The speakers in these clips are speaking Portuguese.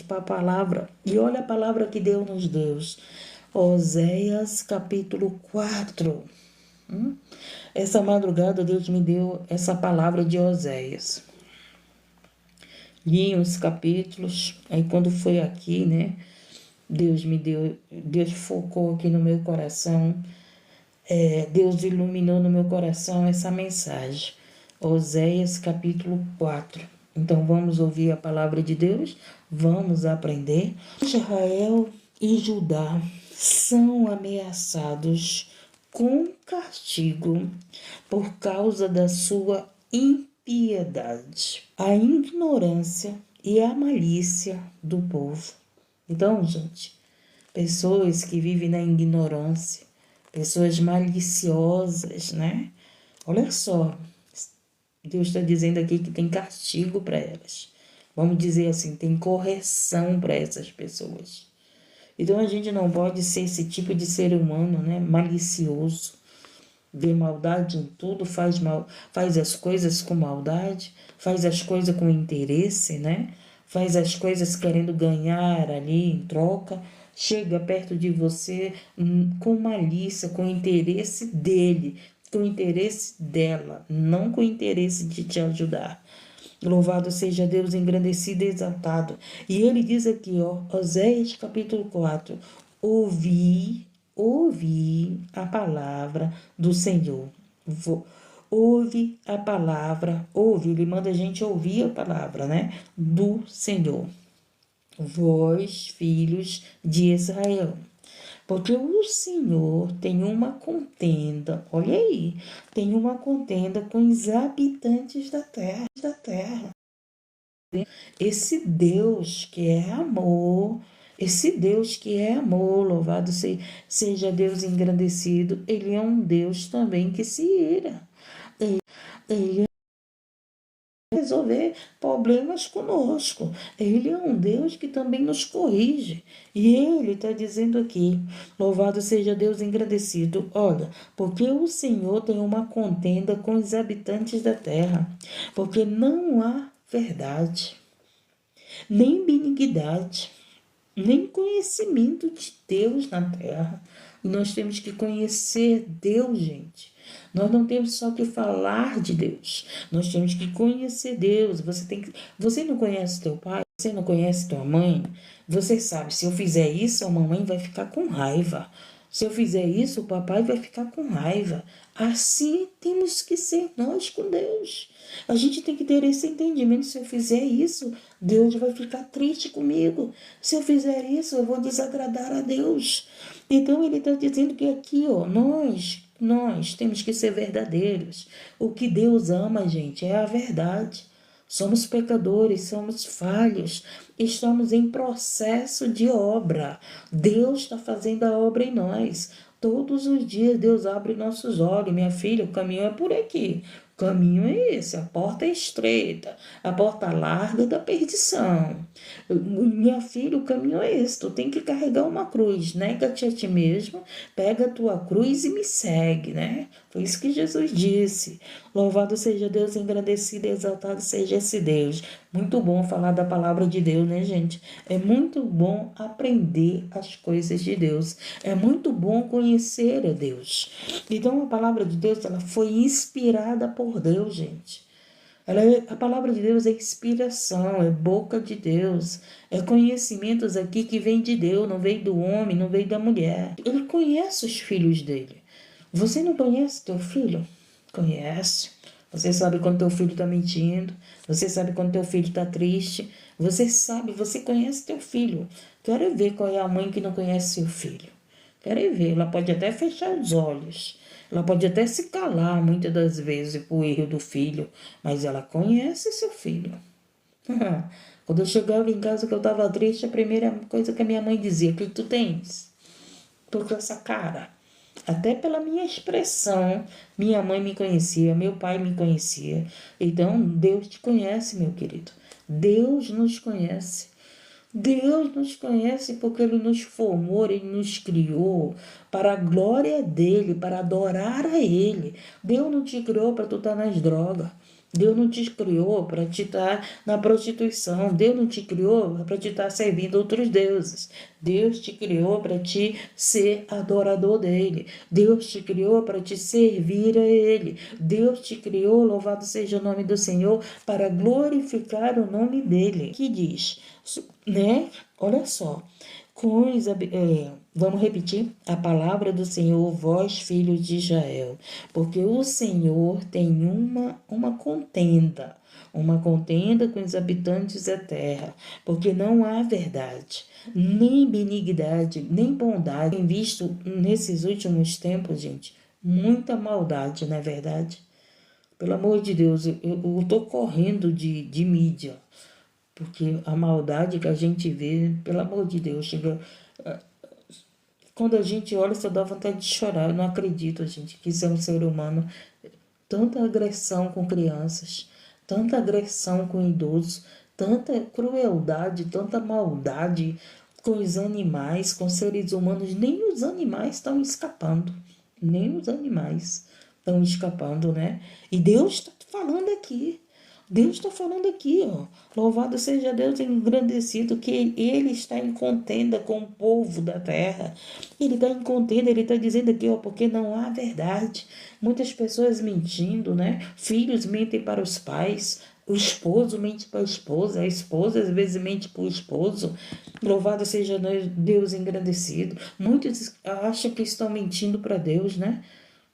para a palavra. E olha a palavra que Deus nos deu. Oséias capítulo 4. Essa madrugada Deus me deu essa palavra de Oséias. Li os capítulos, aí quando foi aqui, né? Deus focou aqui no meu coração, Deus iluminou no meu coração essa mensagem. Oséias capítulo 4. Então vamos ouvir a palavra de Deus, vamos aprender. Israel e Judá são ameaçados com castigo por causa da sua impiedade, a ignorância e a malícia do povo. Então, gente, pessoas que vivem na ignorância, pessoas maliciosas, né? Olha só, Deus está dizendo aqui que tem castigo para elas. Vamos dizer assim, tem correção para essas pessoas. Então a gente não pode ser esse tipo de ser humano, né? Malicioso, vê maldade em tudo, faz as coisas com maldade, faz as coisas com interesse, né? Faz as coisas querendo ganhar ali em troca, chega perto de você com malícia, com interesse dele, com interesse dela, não com interesse de te ajudar. Louvado seja Deus, engrandecido e exaltado. E ele diz aqui, ó, Oséias capítulo 4, ouvi a palavra do Senhor. Ouve a palavra, ouve, ele manda a gente ouvir a palavra, né, do Senhor. Vós, filhos de Israel, porque o Senhor tem uma contenda, olha aí, tem uma contenda com os habitantes da terra. Esse Deus que é amor, louvado seja Deus engrandecido, ele é um Deus também que se ira. Ele resolver problemas conosco. Ele é um Deus que também nos corrige. E ele está dizendo aqui, louvado seja Deus engrandecido, olha, porque o Senhor tem uma contenda com os habitantes da terra, porque não há verdade, nem benignidade, nem conhecimento de Deus na terra. E nós temos que conhecer Deus, gente. Nós não temos só que falar de Deus. Nós temos que conhecer Deus. Você não conhece teu pai? Você não conhece tua mãe? Você sabe, se eu fizer isso, a mamãe vai ficar com raiva. Se eu fizer isso, o papai vai ficar com raiva. Assim temos que ser nós com Deus. A gente tem que ter esse entendimento. Se eu fizer isso, Deus vai ficar triste comigo. Se eu fizer isso, eu vou desagradar a Deus. Então ele está dizendo que aqui, ó, nós temos que ser verdadeiros. O que Deus ama, gente, é a verdade. Somos pecadores, somos falhos, estamos em processo de obra. Deus está fazendo a obra em nós. Todos os dias Deus abre nossos olhos. Minha filha, o caminho é por aqui. O caminho é esse, a porta é estreita, a porta larga da perdição. Minha filha, o caminho é esse, tu tem que carregar uma cruz, nega-te a ti mesmo, pega a tua cruz e me segue, né? Foi isso que Jesus disse. Louvado seja Deus, engrandecido e exaltado seja esse Deus. Muito bom falar da palavra de Deus, né, gente? É muito bom aprender as coisas de Deus. É muito bom conhecer a Deus. Então, a palavra de Deus, ela foi inspirada por Deus, gente. A palavra de Deus é inspiração, é boca de Deus, é conhecimentos aqui que vem de Deus, não veio do homem, não veio da mulher. Ele conhece os filhos dele. Você não conhece teu filho? Conhece. Você sabe quando teu filho está mentindo, você sabe quando teu filho está triste, você conhece teu filho. Quero ver qual é a mãe que não conhece seu filho. Quero ver, ela pode até fechar os olhos, ela pode até se calar muitas das vezes por erro do filho, mas ela conhece seu filho. Quando eu chegava em casa que eu estava triste, a primeira coisa que a minha mãe dizia: o que tu tens? Tô com essa cara. Até pela minha expressão, minha mãe me conhecia, meu pai me conhecia. Então, Deus te conhece, meu querido. Deus nos conhece. Deus nos conhece porque Ele nos formou, Ele nos criou para a glória dEle, para adorar a Ele. Deus não te criou para tu estar nas drogas. Deus não te criou para te estar na prostituição. Deus não te criou para te estar servindo outros deuses. Deus te criou para te ser adorador dele. Deus te criou para te servir a ele. Deus te criou, louvado seja o nome do Senhor, para glorificar o nome dele. Que diz, né? Olha só. Vamos repetir a palavra do Senhor, vós filhos de Israel, porque o Senhor tem uma contenda com os habitantes da terra, porque não há verdade, nem benignidade, nem bondade. Tem visto nesses últimos tempos, gente, muita maldade, não é verdade? Pelo amor de Deus, eu tô correndo de mídia, porque a maldade que a gente vê, pelo amor de Deus, chega. Quando a gente olha, só dá vontade de chorar. Eu não acredito, gente, que isso é um ser humano. Tanta agressão com crianças, tanta agressão com idosos, tanta crueldade, tanta maldade com os animais, com seres humanos. Nem os animais estão escapando. Nem os animais estão escapando, né? E Deus está falando aqui. Deus está falando aqui, ó. Louvado seja Deus engrandecido, que Ele está em contenda com o povo da terra. Ele está em contenda, Ele está dizendo aqui, ó, porque não há verdade. Muitas pessoas mentindo, né? Filhos mentem para os pais, o esposo mente para a esposa às vezes mente para o esposo. Louvado seja Deus engrandecido. Muitos acham que estão mentindo para Deus, né?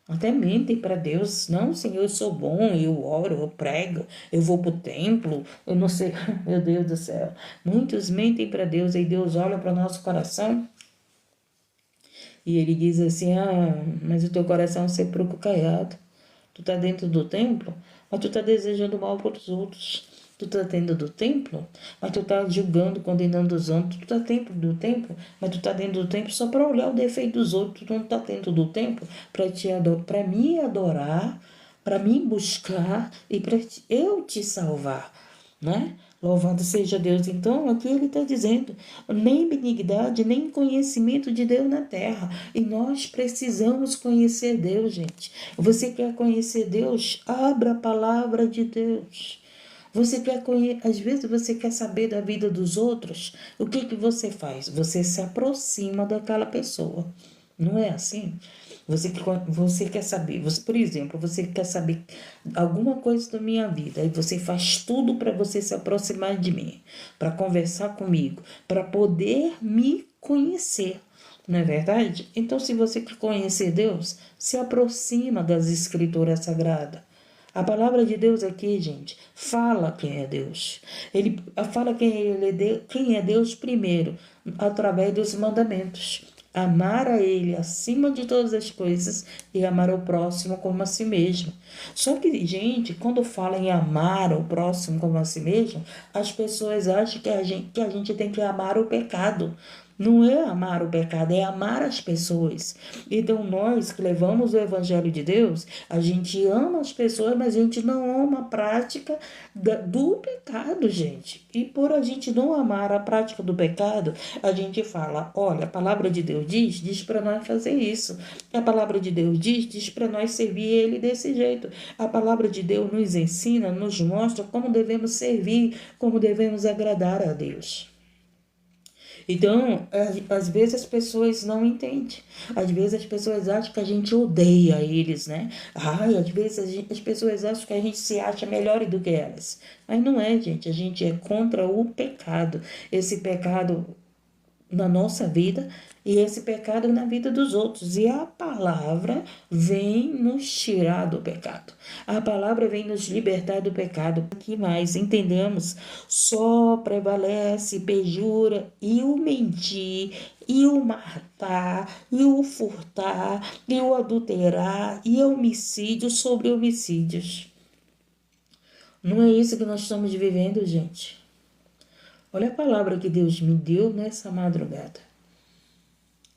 Até mentem para Deus. Não, Senhor, eu sou bom, eu oro, eu prego, eu vou para o templo, eu não sei, meu Deus do céu. Muitos mentem para Deus e Deus olha para o nosso coração e Ele diz assim, mas o teu coração é um sepulcro caiado. Tu está dentro do templo, mas tu está desejando mal para os outros. Tu está dentro do templo, mas tu está julgando, condenando os outros. Tu está dentro do templo, mas tu está dentro do templo só para olhar o defeito dos outros. Tu não está dentro do templo para me adorar, para me buscar e para eu te salvar, né? Louvado seja Deus. Então, aqui ele está dizendo, nem benignidade, nem conhecimento de Deus na terra. E nós precisamos conhecer Deus, gente. Você quer conhecer Deus? Abra a palavra de Deus. Você quer conhecer, às vezes você quer saber da vida dos outros, o que você faz? Você se aproxima daquela pessoa. Não é assim? Você quer saber, por exemplo, você quer saber alguma coisa da minha vida, e você faz tudo para você se aproximar de mim, para conversar comigo, para poder me conhecer. Não é verdade? Então, se você quer conhecer Deus, se aproxima das Escrituras Sagradas. A palavra de Deus aqui, gente, fala quem é Deus. Ele fala quem é Deus primeiro, através dos mandamentos. Amar a Ele acima de todas as coisas e amar o próximo como a si mesmo. Só que, gente, quando fala em amar o próximo como a si mesmo, as pessoas acham que a gente tem que amar o pecado. Não é amar o pecado, é amar as pessoas. Então, nós que levamos o Evangelho de Deus, a gente ama as pessoas, mas a gente não ama a prática do pecado, gente. E por a gente não amar a prática do pecado, a gente fala, olha, a palavra de Deus diz para nós fazer isso. A palavra de Deus diz para nós servir Ele desse jeito. A palavra de Deus nos ensina, nos mostra como devemos servir, como devemos agradar a Deus. Então, às vezes as pessoas não entendem. Às vezes as pessoas acham que a gente odeia eles, né? Às vezes as pessoas acham que a gente se acha melhor do que elas. Mas não é, gente. A gente é contra o pecado. Esse pecado na nossa vida e esse pecado na vida dos outros. E a palavra vem nos tirar do pecado. A palavra vem nos libertar do pecado. O que mais? Entendemos? Só prevalece, perjura e o mentir, e o matar, e o furtar, e o adulterar, e homicídio sobre homicídios. Não é isso que nós estamos vivendo, gente. Olha a palavra que Deus me deu nessa madrugada.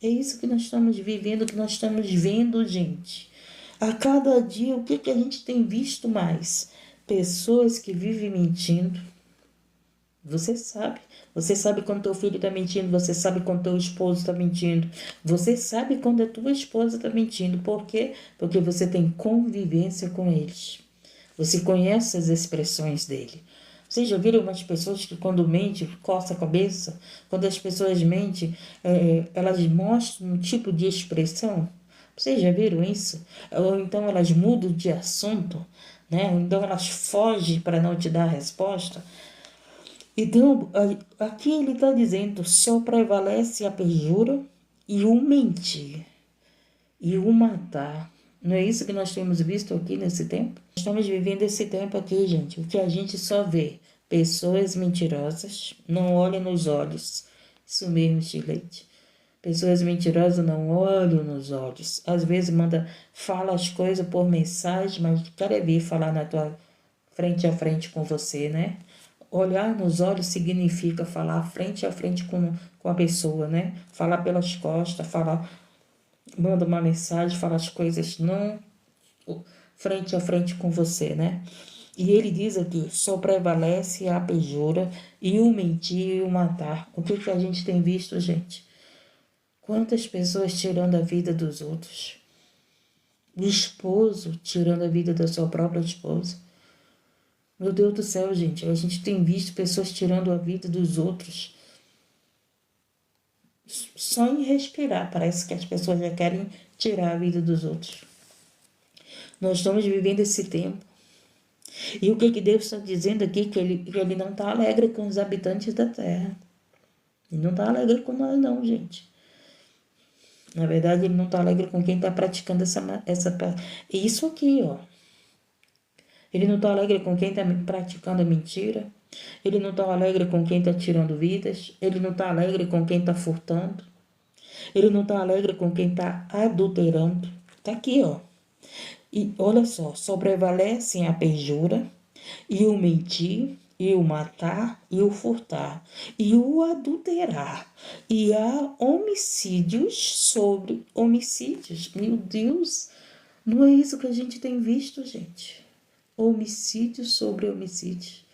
É isso que nós estamos vivendo, que nós estamos vendo, gente. A cada dia, o que a gente tem visto mais? Pessoas que vivem mentindo. Você sabe quando teu filho está mentindo, você sabe quando teu esposo está mentindo, você sabe quando a tua esposa está mentindo. Por quê? Porque você tem convivência com eles. Você conhece as expressões dele. Vocês já viram umas pessoas que quando mente, coça a cabeça? Quando as pessoas mentem, elas mostram um tipo de expressão? Vocês já viram isso? Ou então elas mudam de assunto, né? Ou então elas fogem para não te dar a resposta. Então, aqui ele está dizendo, só prevalece a perjura e o mentir e o matar. Não é isso que nós temos visto aqui nesse tempo? Estamos vivendo esse tempo aqui, gente, o que a gente só vê. Pessoas mentirosas, não olhem nos olhos. Isso mesmo, Chilete. Pessoas mentirosas não olham nos olhos. Às vezes fala as coisas por mensagem, mas quer vir falar na tua frente a frente com você, né? Olhar nos olhos significa falar frente a frente com a pessoa, né? Falar pelas costas, manda uma mensagem, fala as coisas não frente a frente com você, né? E ele diz aqui, só prevalece a perjura e o mentir e o matar. O que a gente tem visto, gente? Quantas pessoas tirando a vida dos outros? O esposo tirando a vida da sua própria esposa. Meu Deus do céu, gente, a gente tem visto pessoas tirando a vida dos outros. Só em respirar, parece que as pessoas já querem tirar a vida dos outros. Nós estamos vivendo esse tempo. E o que Deus está dizendo aqui? Que ele não está alegre com os habitantes da terra. Ele não está alegre com nós não, gente. Na verdade, ele não está alegre com quem está praticando isso aqui, ó. Ele não está alegre com quem está praticando a mentira. Ele não está alegre com quem está tirando vidas. Ele não está alegre com quem está furtando. Ele não está alegre com quem está adulterando. Está aqui, ó. E olha só prevalecem a perjura e o mentir e o matar e o furtar e o adulterar. E há homicídios sobre homicídios. Meu Deus, não é isso que a gente tem visto, gente. Homicídios sobre homicídios.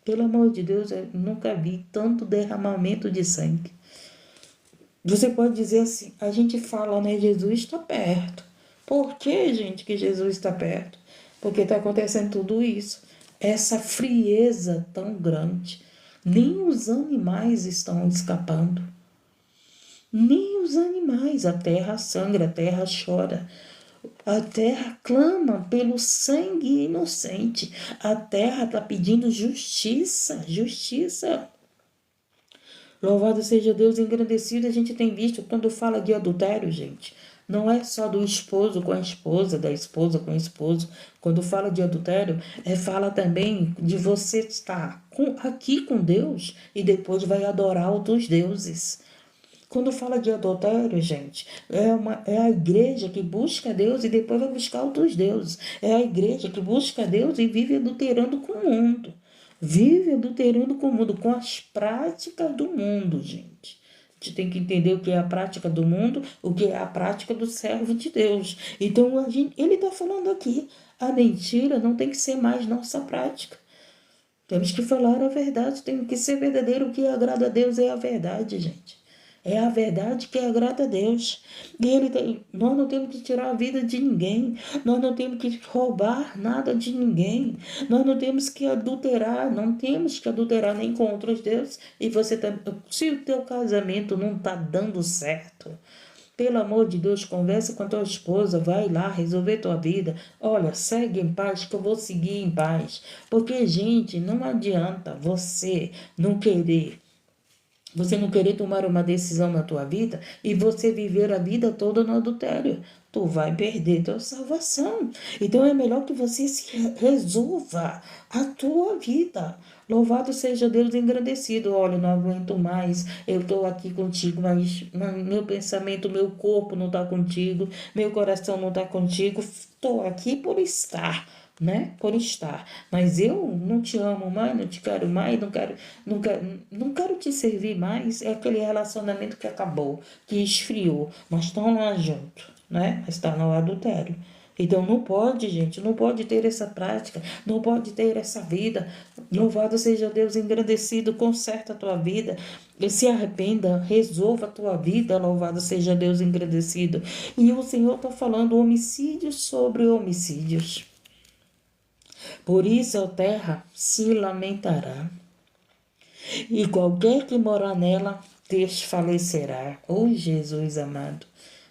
Pelo amor de Deus, eu nunca vi tanto derramamento de sangue. Você pode dizer assim, a gente fala, né, Jesus está perto. Por que, gente, que Jesus está perto? Porque está acontecendo tudo isso. Essa frieza tão grande. Nem os animais estão escapando. Nem os animais. A terra sangra, a terra chora. A terra clama pelo sangue inocente. A terra está pedindo justiça, justiça. Louvado seja Deus, engrandecido. A gente tem visto quando fala de adultério, gente. Não é só do esposo com a esposa, da esposa com o esposo. Quando fala de adultério, fala também de você estar aqui com Deus e depois vai adorar outros deuses. Quando fala de adultério, gente, é a igreja que busca Deus e depois vai buscar outros deuses. É a igreja que busca Deus e vive adulterando com o mundo. Vive adulterando com o mundo, com as práticas do mundo, gente. A gente tem que entender o que é a prática do mundo, o que é a prática do servo de Deus. Então, ele está falando aqui, a mentira não tem que ser mais nossa prática. Temos que falar a verdade, tem que ser verdadeiro. O que agrada a Deus é a verdade, gente. É a verdade que agrada a Deus. E nós não temos que tirar a vida de ninguém. Nós não temos que roubar nada de ninguém. Nós não temos que adulterar. Não temos que adulterar nem com outros deuses. E você se o teu casamento não está dando certo, pelo amor de Deus, conversa com a tua esposa, vai lá resolver tua vida. Olha, segue em paz que eu vou seguir em paz. Porque, gente, não adianta você não querer tomar uma decisão na tua vida e você viver a vida toda no adultério. Tu vai perder tua salvação. Então é melhor que você se resolva a tua vida. Louvado seja Deus engrandecido. Olha, eu não aguento mais. Eu estou aqui contigo, mas meu pensamento, meu corpo não está contigo, meu coração não está contigo. Estou aqui por estar, né? Por estar. Mas eu não te amo mais, não te quero mais, não quero te servir mais. É aquele relacionamento que acabou, que esfriou. Nós estamos lá juntos, né? Mas está no adultério. Então não pode, gente, não pode ter essa prática, não pode ter essa vida. Louvado seja Deus engrandecido, conserta a tua vida, se arrependa, resolva a tua vida, louvado seja Deus engrandecido. E o Senhor está falando homicídios sobre homicídios. Por isso a terra se lamentará, e qualquer que morar nela desfalecerá. Oh, Jesus amado!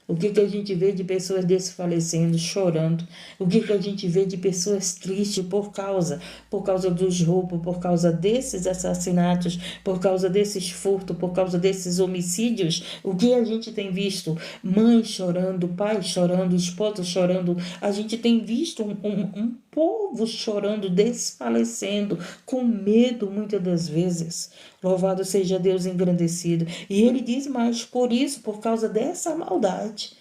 O que a gente vê de pessoas desfalecendo, chorando? O que a gente vê de pessoas tristes por causa dos roubos, por causa desses assassinatos, por causa desses furtos, por causa desses homicídios? O que a gente tem visto? Mãe chorando, pai chorando, esposa chorando. A gente tem visto um povo chorando, desfalecendo, com medo muitas das vezes. Louvado seja Deus engrandecido. E ele diz mais, por isso, por causa dessa maldade,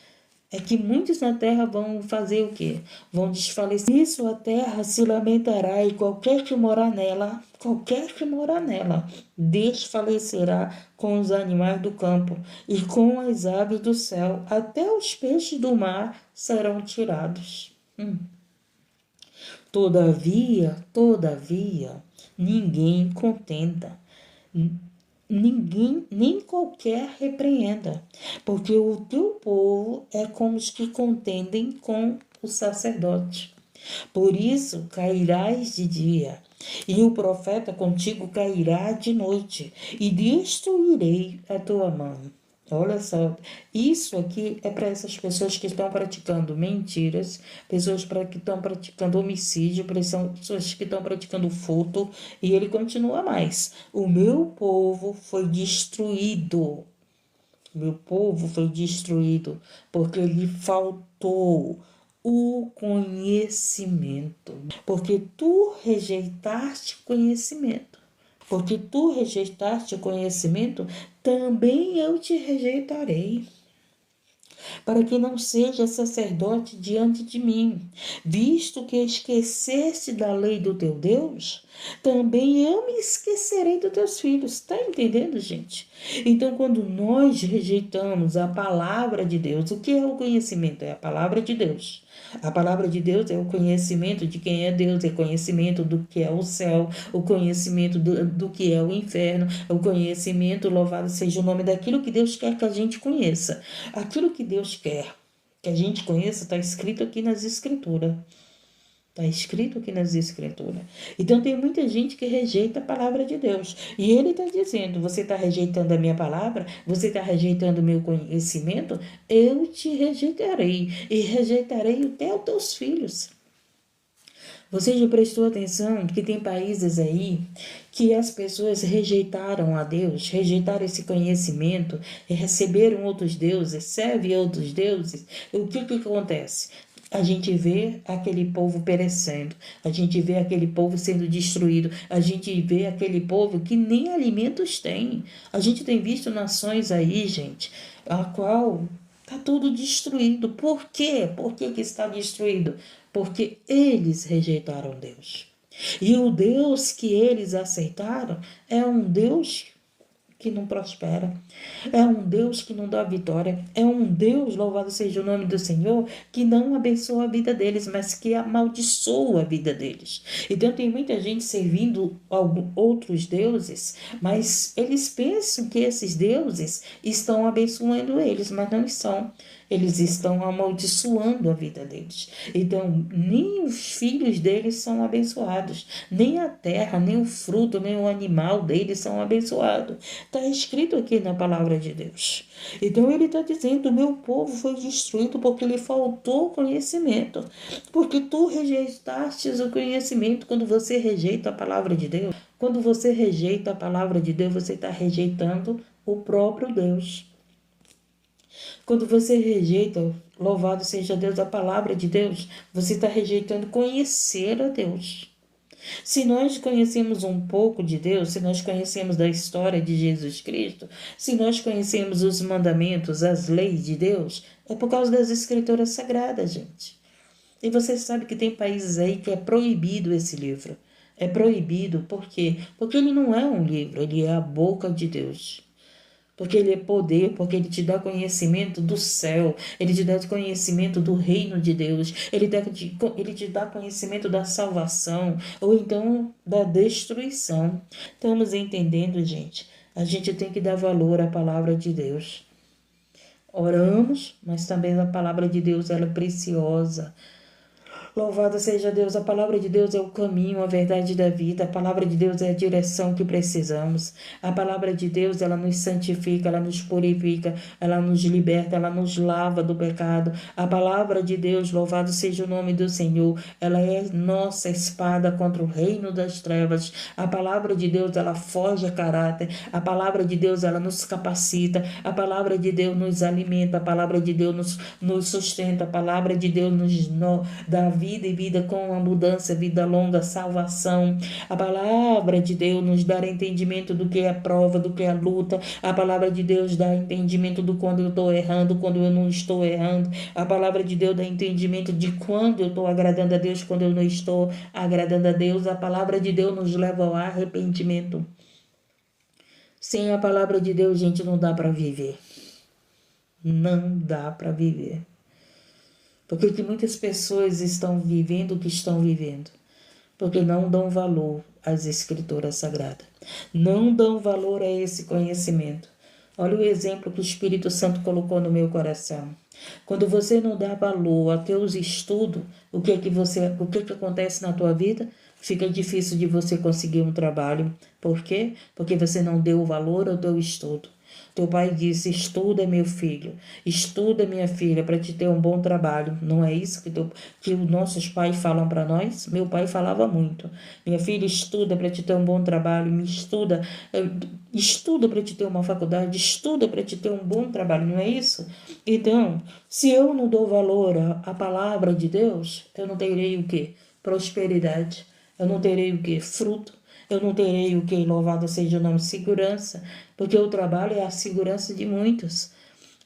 é que muitos na terra vão fazer o quê? Vão desfalecer. Isso a terra se lamentará, e qualquer que morar nela, desfalecerá com os animais do campo e com as aves do céu, até os peixes do mar serão tirados. Todavia, ninguém contenda, ninguém, nem qualquer repreenda, porque o teu povo é como os que contendem com o sacerdote. Por isso cairás de dia, e o profeta contigo cairá de noite, e destruirei a tua mão. Olha só, isso aqui é para essas pessoas que estão praticando mentiras, pessoas que estão praticando homicídio, pessoas que estão praticando furto, e ele continua mais. O meu povo foi destruído. Meu povo foi destruído porque lhe faltou o conhecimento. Porque tu rejeitaste conhecimento. Porque tu rejeitaste o conhecimento, também eu te rejeitarei, para que não seja sacerdote diante de mim. Visto que esqueceste da lei do teu Deus, também eu me esquecerei dos teus filhos. Está entendendo, gente? Então, quando nós rejeitamos a palavra de Deus, o que é o conhecimento? É a palavra de Deus. A palavra de Deus é o conhecimento de quem é Deus, é conhecimento do que é o céu, o conhecimento do que é o inferno, o conhecimento, louvado seja o nome daquilo que Deus quer que a gente conheça. Aquilo que Deus quer que a gente conheça está escrito aqui nas Escrituras. Está escrito aqui nas Escrituras. Então tem muita gente que rejeita a palavra de Deus. E ele está dizendo, você está rejeitando a minha palavra? Você está rejeitando o meu conhecimento? Eu te rejeitarei. E rejeitarei até os teus filhos. Você já prestou atenção que tem países aí que as pessoas rejeitaram a Deus, rejeitaram esse conhecimento, receberam outros deuses, servem outros deuses? O que acontece? A gente vê aquele povo perecendo, a gente vê aquele povo sendo destruído, a gente vê aquele povo que nem alimentos tem. A gente tem visto nações aí, gente, a qual está tudo destruído. Por quê? Por que está destruído? Porque eles rejeitaram Deus. E o Deus que eles aceitaram é um Deus que não prospera, é um Deus que não dá vitória, é um Deus, louvado seja o nome do Senhor, que não abençoa a vida deles, mas que amaldiçoa a vida deles. Então tem muita gente servindo outros deuses, mas eles pensam que esses deuses estão abençoando eles, mas não estão. Eles estão amaldiçoando a vida deles. Então, nem os filhos deles são abençoados, nem a terra, nem o fruto, nem o animal deles são abençoados. Está escrito aqui na palavra de Deus. Então, ele está dizendo, o meu povo foi destruído porque lhe faltou conhecimento. Porque tu rejeitaste o conhecimento. Quando você rejeita a palavra de Deus, quando você rejeita a palavra de Deus, você está rejeitando o próprio Deus. Quando você rejeita, louvado seja Deus, a palavra de Deus, você está rejeitando conhecer a Deus. Se nós conhecemos um pouco de Deus, se nós conhecemos da história de Jesus Cristo, se nós conhecemos os mandamentos, as leis de Deus, é por causa das Escrituras Sagradas, gente. E você sabe que tem países aí que é proibido esse livro. É proibido, por quê? Porque ele não é um livro, ele é a boca de Deus. Porque ele é poder, porque ele te dá conhecimento do céu, ele te dá conhecimento do reino de Deus, ele te dá conhecimento da salvação, ou então da destruição. Estamos entendendo, gente? A gente tem que dar valor à palavra de Deus. Oramos, mas também a palavra de Deus ela é preciosa. Louvado seja Deus. A palavra de Deus é o caminho, a verdade da vida. A palavra de Deus é a direção que precisamos. A palavra de Deus, ela nos santifica, ela nos purifica, ela nos liberta, ela nos lava do pecado. A palavra de Deus, louvado seja o nome do Senhor, ela é nossa espada contra o reino das trevas. A palavra de Deus, ela forja caráter. A palavra de Deus, ela nos capacita. A palavra de Deus nos alimenta. A palavra de Deus nos sustenta. A palavra de Deus nos dá vida e vida com abundância, vida longa, salvação. A palavra de Deus nos dá entendimento do que é a prova, do que é a luta. A palavra de Deus dá entendimento do quando eu estou errando, quando eu não estou errando. A palavra de Deus dá entendimento de quando eu estou agradando a Deus, quando eu não estou agradando a Deus. A palavra de Deus nos leva ao arrependimento. Sem a palavra de Deus, gente, não dá para viver. Não dá para viver. Porque que muitas pessoas estão vivendo o que estão vivendo? Porque não dão valor às escrituras sagradas. Não dão valor a esse conhecimento. Olha o exemplo que o Espírito Santo colocou no meu coração. Quando você não dá valor a teus estudos, o que acontece na tua vida? Fica difícil de você conseguir um trabalho. Por quê? Porque você não deu valor ao teu estudo. Teu pai disse: estuda, meu filho, estuda, minha filha, para te ter um bom trabalho. Não é isso que os nossos pais falam para nós? Meu pai falava muito: minha filha, estuda para te ter um bom trabalho, estuda para te ter uma faculdade, estuda para te ter um bom trabalho, não é isso? Então, se eu não dou valor à palavra de Deus, eu não terei o quê? Prosperidade. Eu não terei o quê? Fruto. Eu não terei o quê? Louvado seja o nome, segurança. Porque o trabalho é a segurança de muitos.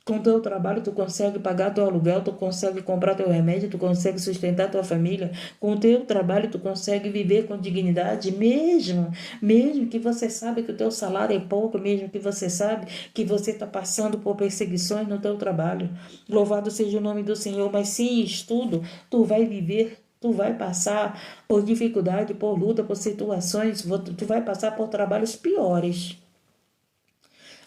Com o teu trabalho, tu consegue pagar teu aluguel, tu consegue comprar teu remédio, tu consegue sustentar tua família. Com o teu trabalho, tu consegue viver com dignidade, mesmo que você sabe que o teu salário é pouco, mesmo que você sabe que você está passando por perseguições no teu trabalho. Louvado seja o nome do Senhor, mas sem estudo, tu vai viver. Tu vai passar por dificuldade, por luta, por situações, tu vai passar por trabalhos piores.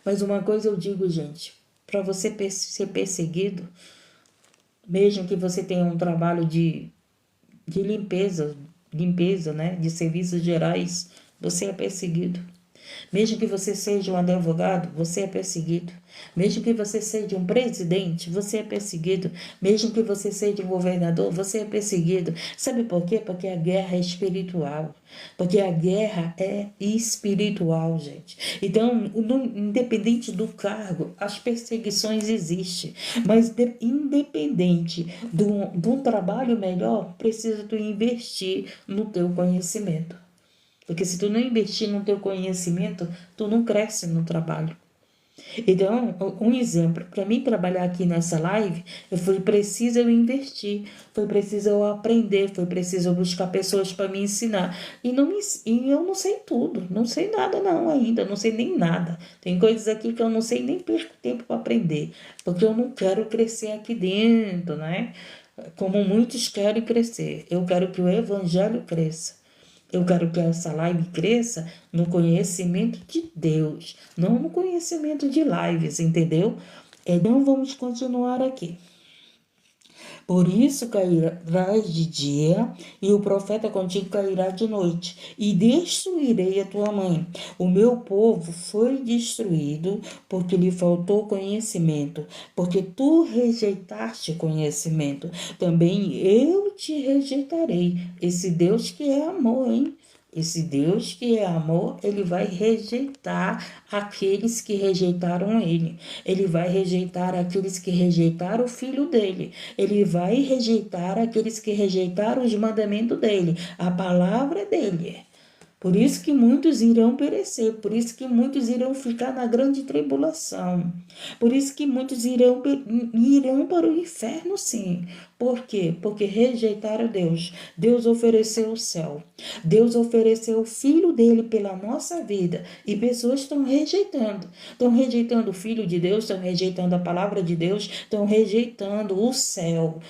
Mas uma coisa eu digo, gente, para você ser perseguido, mesmo que você tenha um trabalho de limpeza, né, de serviços gerais, você é perseguido. Mesmo que você seja um advogado, você é perseguido. Mesmo que você seja um presidente, você é perseguido. Mesmo que você seja um governador, você é perseguido. Sabe por quê? Porque a guerra é espiritual. Porque a guerra é espiritual, gente. Então, independente do cargo, as perseguições existem. Mas independente de um trabalho melhor, precisa tu investir no teu conhecimento. Porque se tu não investir no teu conhecimento, tu não cresce no trabalho. Então, um exemplo, para mim trabalhar aqui nessa live, foi preciso eu investir, foi preciso eu aprender, foi preciso eu buscar pessoas para me ensinar. E eu não sei tudo, não sei nada não ainda, não sei nem nada. Tem coisas aqui que eu não sei nem perco tempo para aprender, porque eu não quero crescer aqui dentro, né? Como muitos querem crescer. Eu quero que o evangelho cresça. Eu quero que essa live cresça no conhecimento de Deus, não no conhecimento de lives, entendeu? Então vamos continuar aqui. Por isso cairás de dia, e o profeta contigo cairá de noite, e destruirei a tua mãe. O meu povo foi destruído, porque lhe faltou conhecimento, porque tu rejeitaste conhecimento. Também eu te rejeitarei. Esse Deus que é amor, hein? Esse Deus que é amor, ele vai rejeitar aqueles que rejeitaram ele. Ele vai rejeitar aqueles que rejeitaram o filho dele. Ele vai rejeitar aqueles que rejeitaram os mandamentos dele, a palavra dele. Por isso que muitos irão perecer, por isso que muitos irão ficar na grande tribulação, por isso que muitos irão para o inferno, sim. Por quê? Porque rejeitaram Deus. Deus ofereceu o céu, Deus ofereceu o Filho dele pela nossa vida, e pessoas estão rejeitando o Filho de Deus, estão rejeitando a palavra de Deus, estão rejeitando o céu.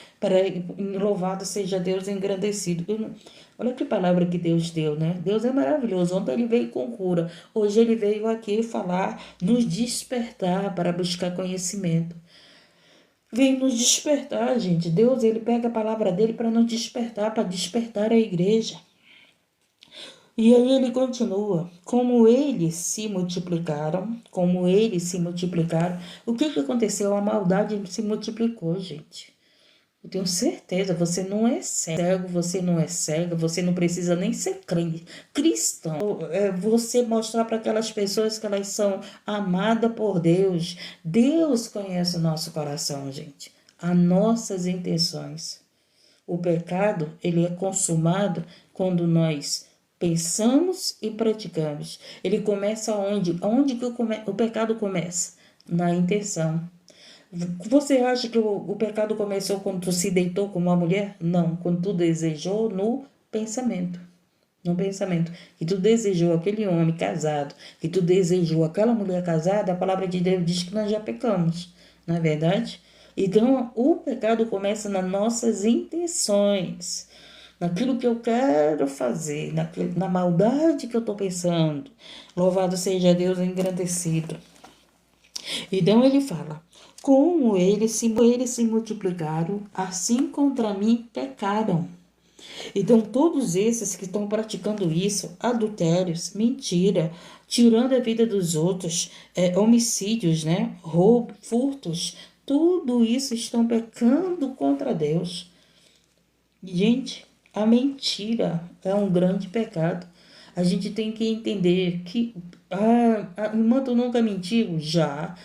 Louvado seja Deus, engrandecido. Olha que palavra que Deus deu, né? Deus é maravilhoso. Ontem ele veio com cura. Hoje ele veio aqui falar, nos despertar para buscar conhecimento. vem nos despertar, gente. Deus, ele pega a palavra dele para nos despertar, para despertar a igreja. E aí ele continua, como eles se multiplicaram, o que que aconteceu? A maldade se multiplicou, gente. Eu tenho certeza, você não é cego, você não é cega, você não precisa nem ser crente, cristão. É você mostrar para aquelas pessoas que elas são amadas por Deus. Deus conhece o nosso coração, gente, as nossas intenções. O pecado, ele é consumado quando nós pensamos e praticamos. Ele começa onde? Onde que o pecado começa? Na intenção. Você acha que o pecado começou quando tu se deitou com uma mulher? Não, quando tu desejou no pensamento. No pensamento. Que tu desejou aquele homem casado, que tu desejou aquela mulher casada, a palavra de Deus diz que nós já pecamos. Não é verdade? Então, o pecado começa nas nossas intenções, naquilo que eu quero fazer, na maldade que eu estou pensando. Louvado seja Deus engrandecido. Então ele fala, como eles se multiplicaram, assim contra mim pecaram. Então todos esses que estão praticando isso, adultérios, mentira, tirando a vida dos outros, homicídios, né, roubo, furtos, tudo isso estão pecando contra Deus. Gente, a mentira é um grande pecado. A gente tem que entender que irmã, tu nunca mentiu? Já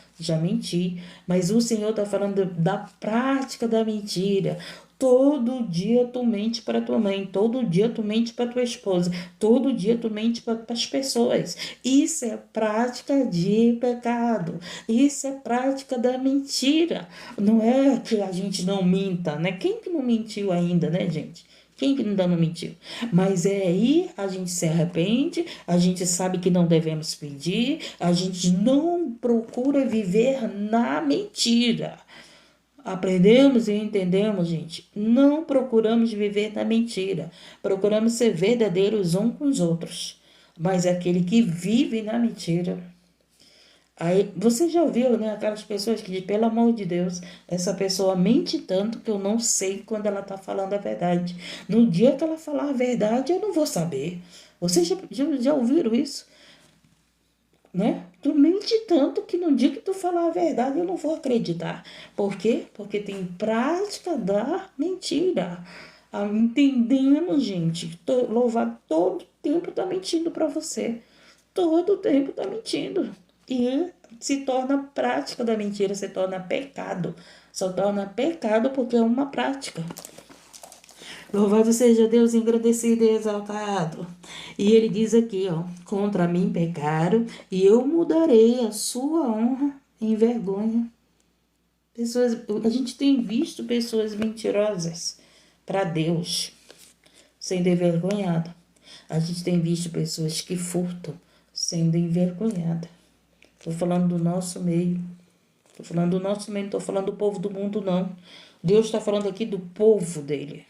menti. Mas o Senhor está falando da prática da mentira. Todo dia tu mente para tua mãe, todo dia tu mente para tua esposa, todo dia tu mente para as pessoas. Isso é prática de pecado. Isso é prática da mentira. Não é que a gente não minta, né? Quem que não mentiu ainda, né, gente? Quem que ainda não mentiu? Mas é aí a gente se arrepende, a gente sabe que não devemos pedir, a gente não procura viver na mentira. Aprendemos e entendemos, gente. Não procuramos viver na mentira. Procuramos ser verdadeiros uns com os outros. Mas aquele que vive na mentira. Aí, você já ouviu, né? Aquelas pessoas que dizem, pelo amor de Deus, essa pessoa mente tanto que eu não sei quando ela está falando a verdade. No dia que ela falar a verdade, eu não vou saber. Vocês já ouviram isso? Né? Tu mente tanto que no dia que tu falar a verdade eu não vou acreditar. Por quê? Porque tem prática da mentira. Entendemos, gente. Louvado todo tempo tá mentindo para você. Todo tempo tá mentindo. E se torna prática da mentira, se torna pecado. Só torna pecado porque é uma prática. Louvado seja Deus, engrandecido e exaltado. E ele diz aqui, ó, contra mim pecaram e eu mudarei a sua honra em vergonha. A gente tem visto pessoas mentirosas para Deus, sendo envergonhada. A gente tem visto pessoas que furtam, sendo envergonhada. Estou falando do nosso meio. Estou falando do nosso meio, não estou falando do povo do mundo, não. Deus está falando aqui do povo dele,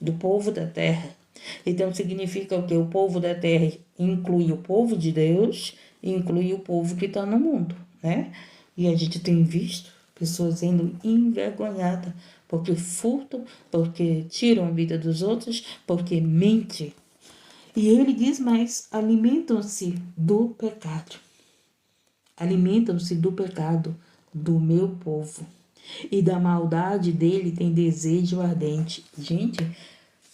do povo da terra. Então significa o que? O povo da terra inclui o povo de Deus e inclui o povo que está no mundo, né? E a gente tem visto pessoas sendo envergonhadas porque furtam, porque tiram a vida dos outros, porque mentem. E ele diz mais, alimentam-se do pecado. Alimentam-se do pecado do meu povo. E da maldade dele tem desejo ardente. Gente,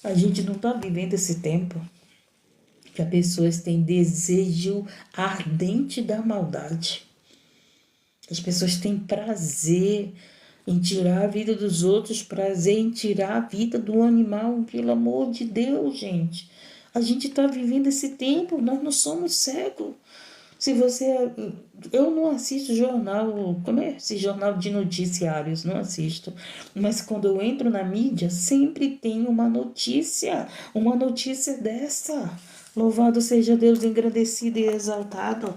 a gente não está vivendo esse tempo que as pessoas têm desejo ardente da maldade. As pessoas têm prazer em tirar a vida dos outros, prazer em tirar a vida do animal, pelo amor de Deus, gente. A gente está vivendo esse tempo, nós não somos cegos. Se você... Eu não assisto jornal, como é esse jornal de noticiários? Não assisto. Mas quando eu entro na mídia, sempre tem uma notícia dessa. Louvado seja Deus, engrandecido e exaltado.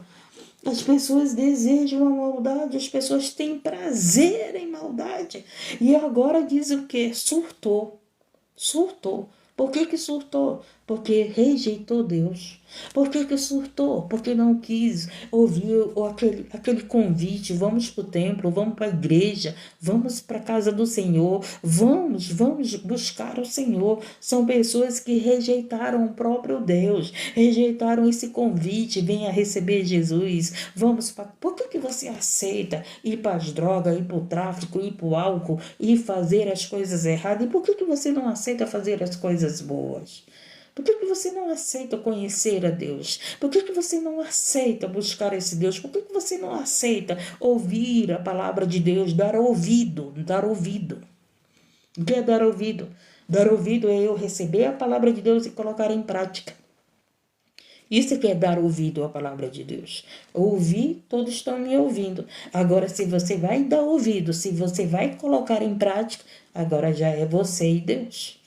As pessoas desejam a maldade, as pessoas têm prazer em maldade. E agora diz o quê? Surtou. Por que surtou? Porque rejeitou Deus. Por que que surtou? Porque não quis ouvir aquele convite. Vamos para o templo, vamos para a igreja, vamos para a casa do Senhor, vamos buscar o Senhor. São pessoas que rejeitaram o próprio Deus, rejeitaram esse convite, venha receber Jesus. Vamos para... Por que que você aceita ir para as drogas, ir para o tráfico, ir para o álcool, ir fazer as coisas erradas? E por que que você não aceita fazer as coisas boas? Por que que você não aceita conhecer a Deus? Por que que você não aceita buscar esse Deus? Por que que você não aceita ouvir a palavra de Deus, dar ouvido, dar ouvido? O que é dar ouvido? Dar ouvido é eu receber a palavra de Deus e colocar em prática. Isso que é dar ouvido à palavra de Deus. Ouvir, todos estão me ouvindo. Agora, se você vai dar ouvido, se você vai colocar em prática, agora já é você e Deus.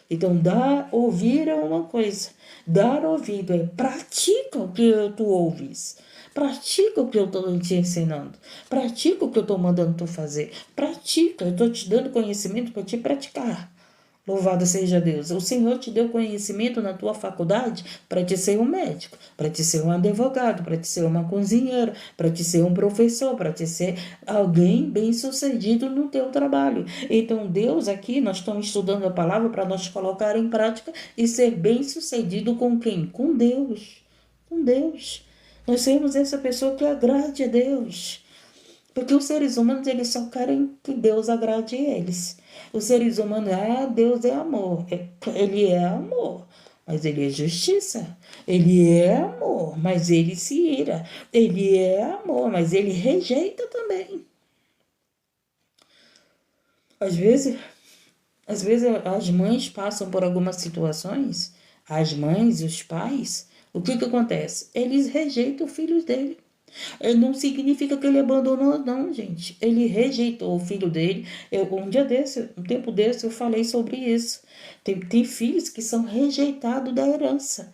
Então, ouvir é uma coisa. Dar ouvido é pratica o que tu ouves. Pratica o que eu estou te ensinando. Pratica o que eu estou mandando tu fazer. Pratica. Eu estou te dando conhecimento para te praticar. Louvado seja Deus. O Senhor te deu conhecimento na tua faculdade para te ser um médico, para te ser um advogado, para te ser uma cozinheira, para te ser um professor, para te ser alguém bem-sucedido no teu trabalho. Então, Deus aqui, nós estamos estudando a palavra para nós colocar em prática e ser bem-sucedido com quem? Com Deus. Com Deus. Nós sermos essa pessoa que agrade a Deus. Porque os seres humanos, eles só querem que Deus agrade eles. Os seres humanos, Deus é amor. Ele é amor, mas ele é justiça. Ele é amor, mas ele se ira. Ele é amor, mas ele rejeita também. Às vezes as mães passam por algumas situações, as mães e os pais, o que que acontece? Eles rejeitam os filhos dele. Não significa que ele abandonou, não, gente. Ele rejeitou o filho dele. Um tempo desse, eu falei sobre isso. Tem filhos que são rejeitados da herança.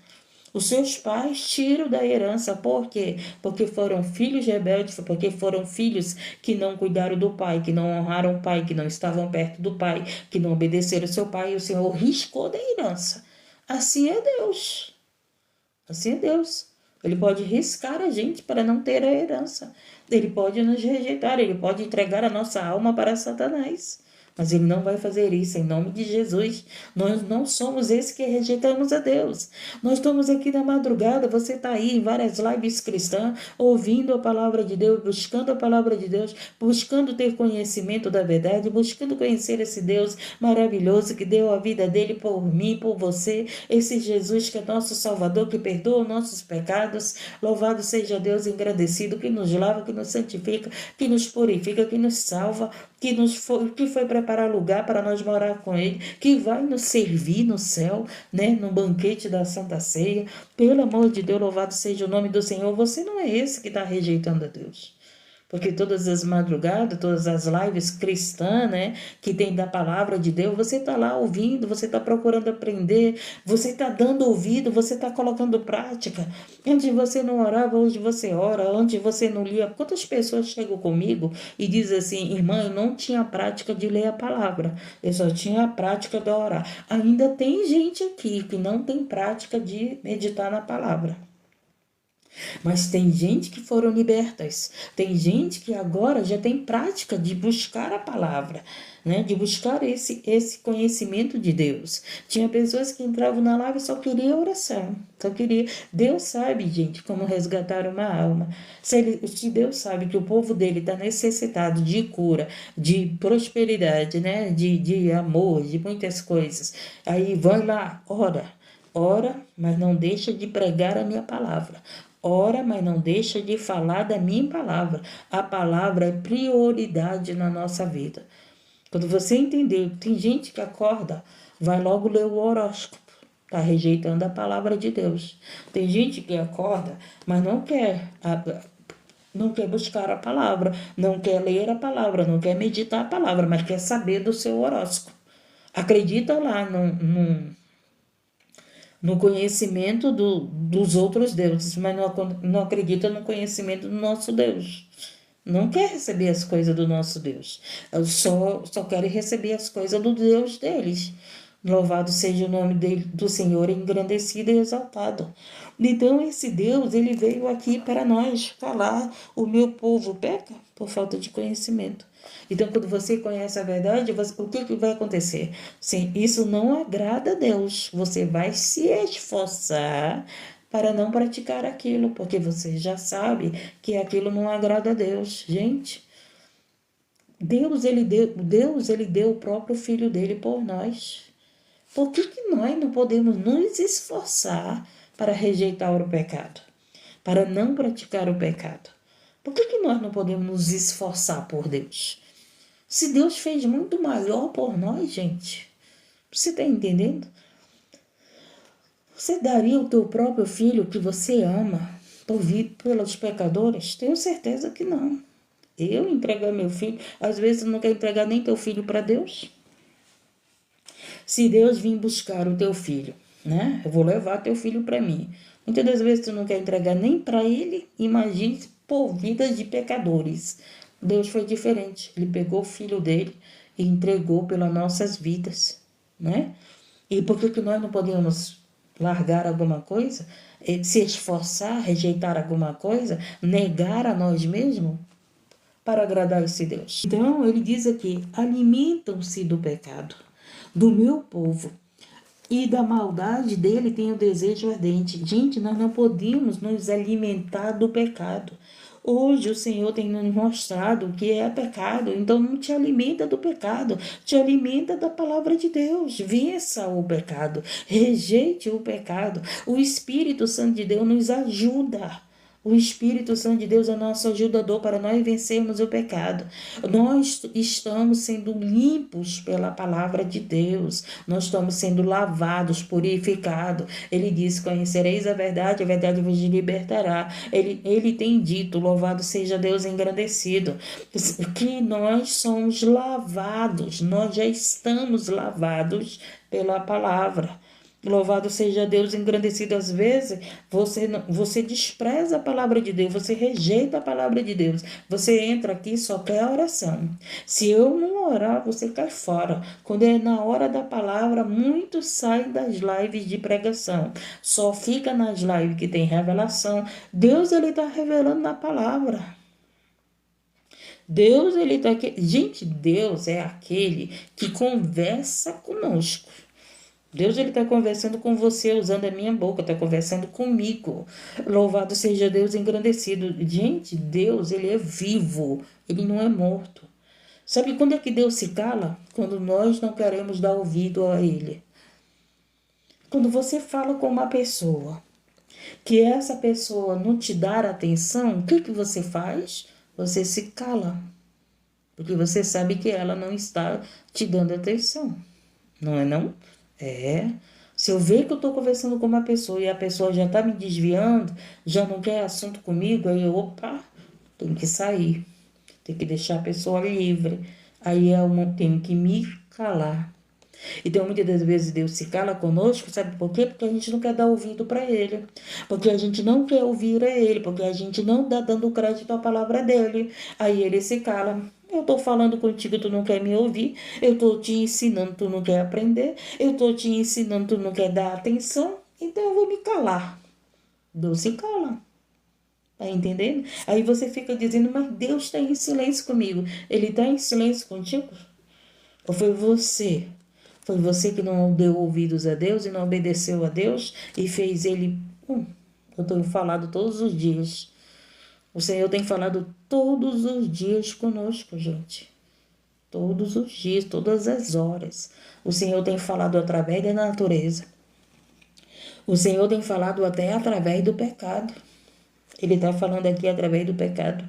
Os seus pais tiram da herança. Por quê? Porque foram filhos rebeldes, porque foram filhos que não cuidaram do pai, que não honraram o pai, que não estavam perto do pai, que não obedeceram ao seu pai, e o Senhor riscou da herança. Assim é Deus. Assim é Deus. Ele pode riscar a gente para não ter a herança. Ele pode nos rejeitar, ele pode entregar a nossa alma para Satanás. Mas ele não vai fazer isso em nome de Jesus. Nós não somos esses que rejeitamos a Deus. Nós estamos aqui na madrugada, você está aí em várias lives cristãs, ouvindo a palavra de Deus, buscando a palavra de Deus, buscando ter conhecimento da verdade, buscando conhecer esse Deus maravilhoso que deu a vida dele por mim, por você, esse Jesus que é nosso Salvador, que perdoa nossos pecados. Louvado seja Deus, engrandecido, que nos lava, que nos santifica, que nos purifica, que nos salva, que foi preparar lugar para nós morar com ele, que vai nos servir no céu, né, no banquete da Santa Ceia. Pelo amor de Deus, louvado seja o nome do Senhor. Você não é esse que está rejeitando a Deus. Porque todas as madrugadas, todas as lives cristãs, né, que tem da palavra de Deus, você está lá ouvindo, você está procurando aprender, você está dando ouvido, você está colocando prática. Antes você não orava, hoje você ora, antes você não lia. Quantas pessoas chegam comigo e dizem assim, irmã, eu não tinha prática de ler a palavra, eu só tinha a prática de orar. Ainda tem gente aqui que não tem prática de meditar na palavra. Mas tem gente que foram libertas, tem gente que agora já tem prática de buscar a palavra, né? De buscar esse conhecimento de Deus. Tinha pessoas que entravam na live e só queria oração, só queria. Deus sabe, gente, como resgatar uma alma. Se Deus sabe que o povo dele está necessitado de cura, de prosperidade, né? De amor, de muitas coisas, aí vai lá, ora, mas não deixa de pregar a minha palavra. Ora, mas não deixa de falar da minha palavra. A palavra é prioridade na nossa vida. Quando você entender, tem gente que acorda, vai logo ler o horóscopo. Está rejeitando a palavra de Deus. Tem gente que acorda, mas não quer buscar a palavra, não quer ler a palavra, não quer meditar a palavra, mas quer saber do seu horóscopo. Acredita lá no conhecimento dos outros deuses, mas não acredita no conhecimento do nosso Deus. Não quer receber as coisas do nosso Deus. Só querem receber as coisas do Deus deles. Louvado seja o nome do Senhor, engrandecido e exaltado. Então, esse Deus, ele veio aqui para nós falar: o meu povo peca por falta de conhecimento. Então, quando você conhece a verdade, o que vai acontecer? Sim, isso não agrada a Deus. Você vai se esforçar para não praticar aquilo, porque você já sabe que aquilo não agrada a Deus. Gente, Deus, ele deu o próprio filho dele por nós. Por que nós não podemos nos esforçar para rejeitar o pecado? Para não praticar o pecado? Por que nós não podemos nos esforçar por Deus? Se Deus fez muito maior por nós, gente. Você está entendendo? Você daria o teu próprio filho que você ama pelos pecadores? Tenho certeza que não. Eu entregar meu filho, às vezes não quer entregar nem teu filho para Deus. Se Deus vir buscar o teu filho, né? Eu vou levar teu filho para mim. Muitas das vezes tu não quer entregar nem para ele, imagine por vidas de pecadores. Deus foi diferente. Ele pegou o filho dele e entregou pelas nossas vidas, né? E por que nós não podemos largar alguma coisa, se esforçar, rejeitar alguma coisa, negar a nós mesmos para agradar esse Deus? Então, ele diz aqui: alimentam-se do pecado do meu povo, e da maldade dele tem o desejo ardente. Gente, nós não podemos nos alimentar do pecado. Hoje o Senhor tem nos mostrado o que é pecado, então não te alimenta do pecado, te alimenta da palavra de Deus. Vença o pecado, rejeite o pecado. O Espírito Santo de Deus nos ajuda. O Espírito Santo de Deus é nosso ajudador para nós vencermos o pecado. Nós estamos sendo limpos pela palavra de Deus. Nós estamos sendo lavados, purificados. Ele diz: conhecereis a verdade vos libertará. Ele tem dito, louvado seja Deus engrandecido, que nós somos lavados, nós já estamos lavados pela palavra. Louvado seja Deus engrandecido. Às vezes você despreza a palavra de Deus, você rejeita a palavra de Deus, você entra aqui e só quer oração. Se eu não orar, você cai fora. Quando é na hora da palavra, muitos saem das lives de pregação, só fica nas lives que tem revelação. Deus, ele está revelando na palavra. Deus, ele está aqui. Gente, Deus é aquele que conversa conosco. Deus, ele está conversando com você usando a minha boca, está conversando comigo. Louvado seja Deus engrandecido. Gente, Deus, ele é vivo, ele não é morto. Sabe quando é que Deus se cala? Quando nós não queremos dar ouvido a ele. Quando você fala com uma pessoa, que essa pessoa não te dar atenção, o que você faz? Você se cala, porque você sabe que ela não está te dando atenção. Não é não? É, se eu ver que eu estou conversando com uma pessoa e a pessoa já está me desviando, já não quer assunto comigo, aí eu, opa, tenho que sair, tenho que deixar a pessoa livre, aí eu tenho que me calar. Então, muitas das vezes Deus se cala conosco, sabe por quê? Porque a gente não quer dar ouvido para Ele, porque a gente não quer ouvir a Ele, porque a gente não está dando crédito à palavra dele, aí Ele se cala. Eu estou falando contigo, tu não quer me ouvir. Eu estou te ensinando, tu não quer aprender. Eu estou te ensinando, tu não quer dar atenção. Então eu vou me calar. Deus se cala. Tá entendendo? Aí você fica dizendo: mas Deus está em silêncio comigo. Ele está em silêncio contigo? Ou foi você? Foi você que não deu ouvidos a Deus e não obedeceu a Deus e fez ele... eu tenho falado todos os dias. O Senhor tem falado todos os dias conosco, gente. Todos os dias, todas as horas. O Senhor tem falado através da natureza. O Senhor tem falado até através do pecado. Ele está falando aqui através do pecado.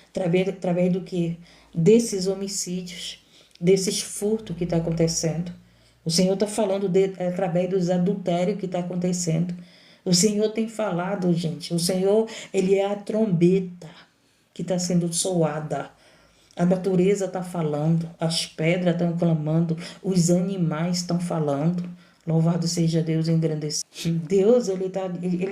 Através do quê? Desses homicídios, desses furtos que está acontecendo. O Senhor está falando através dos adultérios que está acontecendo. O Senhor tem falado, gente. O Senhor, ele é a trombeta que está sendo soada. A natureza está falando, as pedras estão clamando, os animais estão falando. Louvado seja Deus engrandecido. Deus, ele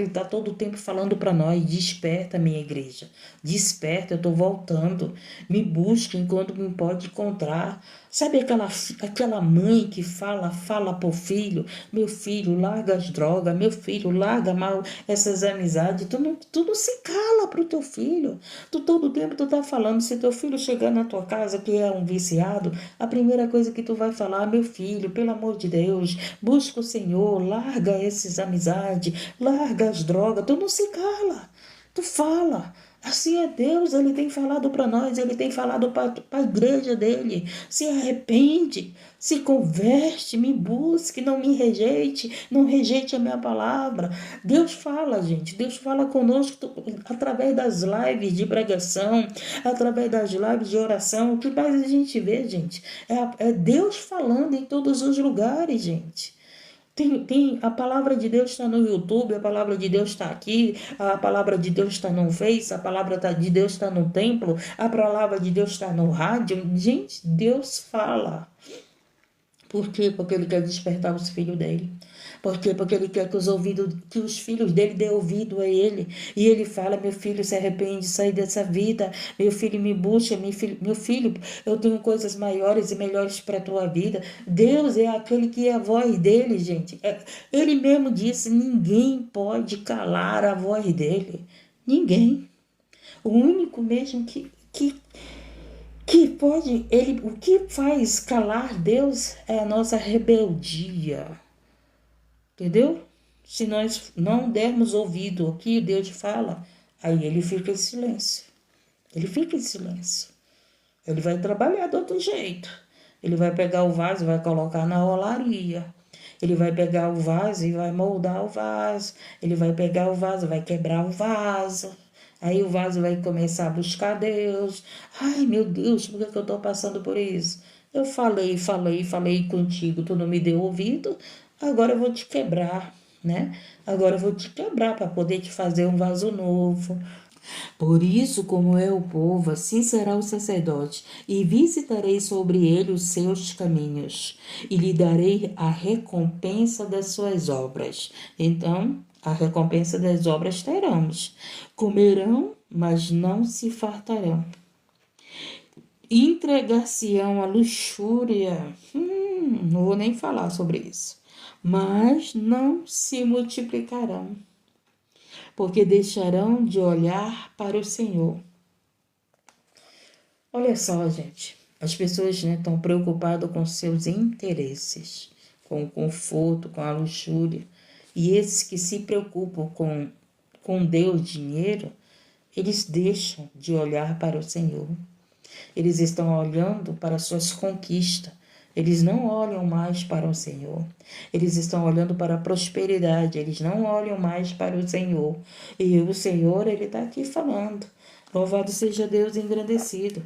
tá todo o tempo falando para nós, desperta, minha igreja. Desperta, eu tô voltando. Me busca enquanto me pode encontrar. Sabe aquela mãe que fala pro filho, meu filho, larga as drogas, meu filho, larga mal essas amizades. Tu não se cala pro teu filho. Tu todo tempo tu tá falando, se teu filho chegar na tua casa que é um viciado, a primeira coisa que tu vai falar, meu filho, pelo amor de Deus, busca o Senhor, larga essas amizades, larga as drogas. Tu não se cala, tu fala. Assim é Deus, ele tem falado para nós, ele tem falado para a igreja dele. Se arrepende, se converte, me busque, não me rejeite, não rejeite a minha palavra. Deus fala, gente, Deus fala conosco através das lives de pregação, através das lives de oração. O que mais a gente vê, gente, é Deus falando em todos os lugares, gente. A palavra de Deus está no YouTube, a palavra de Deus está aqui, a palavra de Deus está no Face, a palavra de Deus está no templo, a palavra de Deus está no rádio. Gente, Deus fala. Por quê? Porque ele quer despertar os filhos dele. Por quê? Porque ele quer que os filhos dele dê ouvido a ele. E ele fala, meu filho, se arrepende, sai dessa vida. Meu filho, me busca. Meu filho, eu tenho coisas maiores e melhores para a tua vida. Deus é aquele que é a voz dele, gente. Ele mesmo disse, ninguém pode calar a voz dele. Ninguém. O único mesmo que pode, o que faz calar Deus é a nossa rebeldia, entendeu? Se nós não dermos ouvido ao que Deus fala, aí ele fica em silêncio, ele vai trabalhar de outro jeito, ele vai pegar o vaso e vai colocar na olaria, ele vai pegar o vaso e vai moldar o vaso, ele vai pegar o vaso e vai quebrar o vaso. Aí o vaso vai começar a buscar Deus. Ai, meu Deus, por que eu estou passando por isso? Eu falei contigo, tu não me deu ouvido, agora eu vou te quebrar, né? Agora eu vou te quebrar para poder te fazer um vaso novo. Por isso, como é o povo, assim será o sacerdote, e visitarei sobre ele os seus caminhos, e lhe darei a recompensa das suas obras. Então, a recompensa das obras teremos. Comerão, mas não se fartarão. Entregar-se-ão à luxúria. Não vou nem falar sobre isso. Mas não se multiplicarão, porque deixarão de olhar para o Senhor. Olha só, gente, as pessoas estão preocupadas com seus interesses, com o conforto, com a luxúria, e esses que se preocupam com Deus, dinheiro, eles deixam de olhar para o Senhor. Eles estão olhando para suas conquistas. Eles não olham mais para o Senhor. Eles estão olhando para a prosperidade. Eles não olham mais para o Senhor. E o Senhor, ele está aqui falando. Louvado seja Deus engrandecido.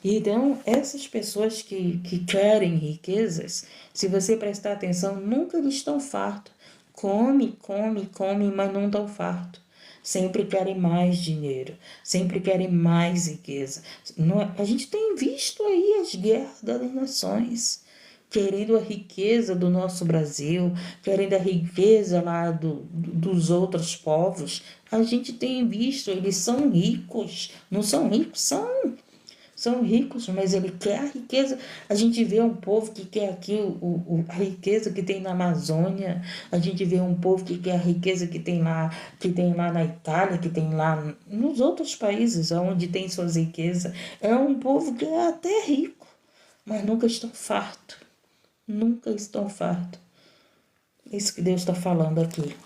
Então, essas pessoas que querem riquezas, se você prestar atenção, nunca eles estão fartos. Come, mas não estão fartos. Sempre querem mais dinheiro, sempre querem mais riqueza. A gente tem visto aí as guerras das nações, querendo a riqueza do nosso Brasil, querendo a riqueza lá dos outros povos. A gente tem visto, eles são ricos, não são ricos, são ricos, mas ele quer a riqueza. A gente vê um povo que quer aqui a riqueza que tem na Amazônia, a gente vê um povo que quer a riqueza que tem lá na Itália, que tem lá nos outros países onde tem suas riquezas. É um povo que é até rico, mas nunca estão fartos. Nunca estão fartos. É isso que Deus está falando aqui.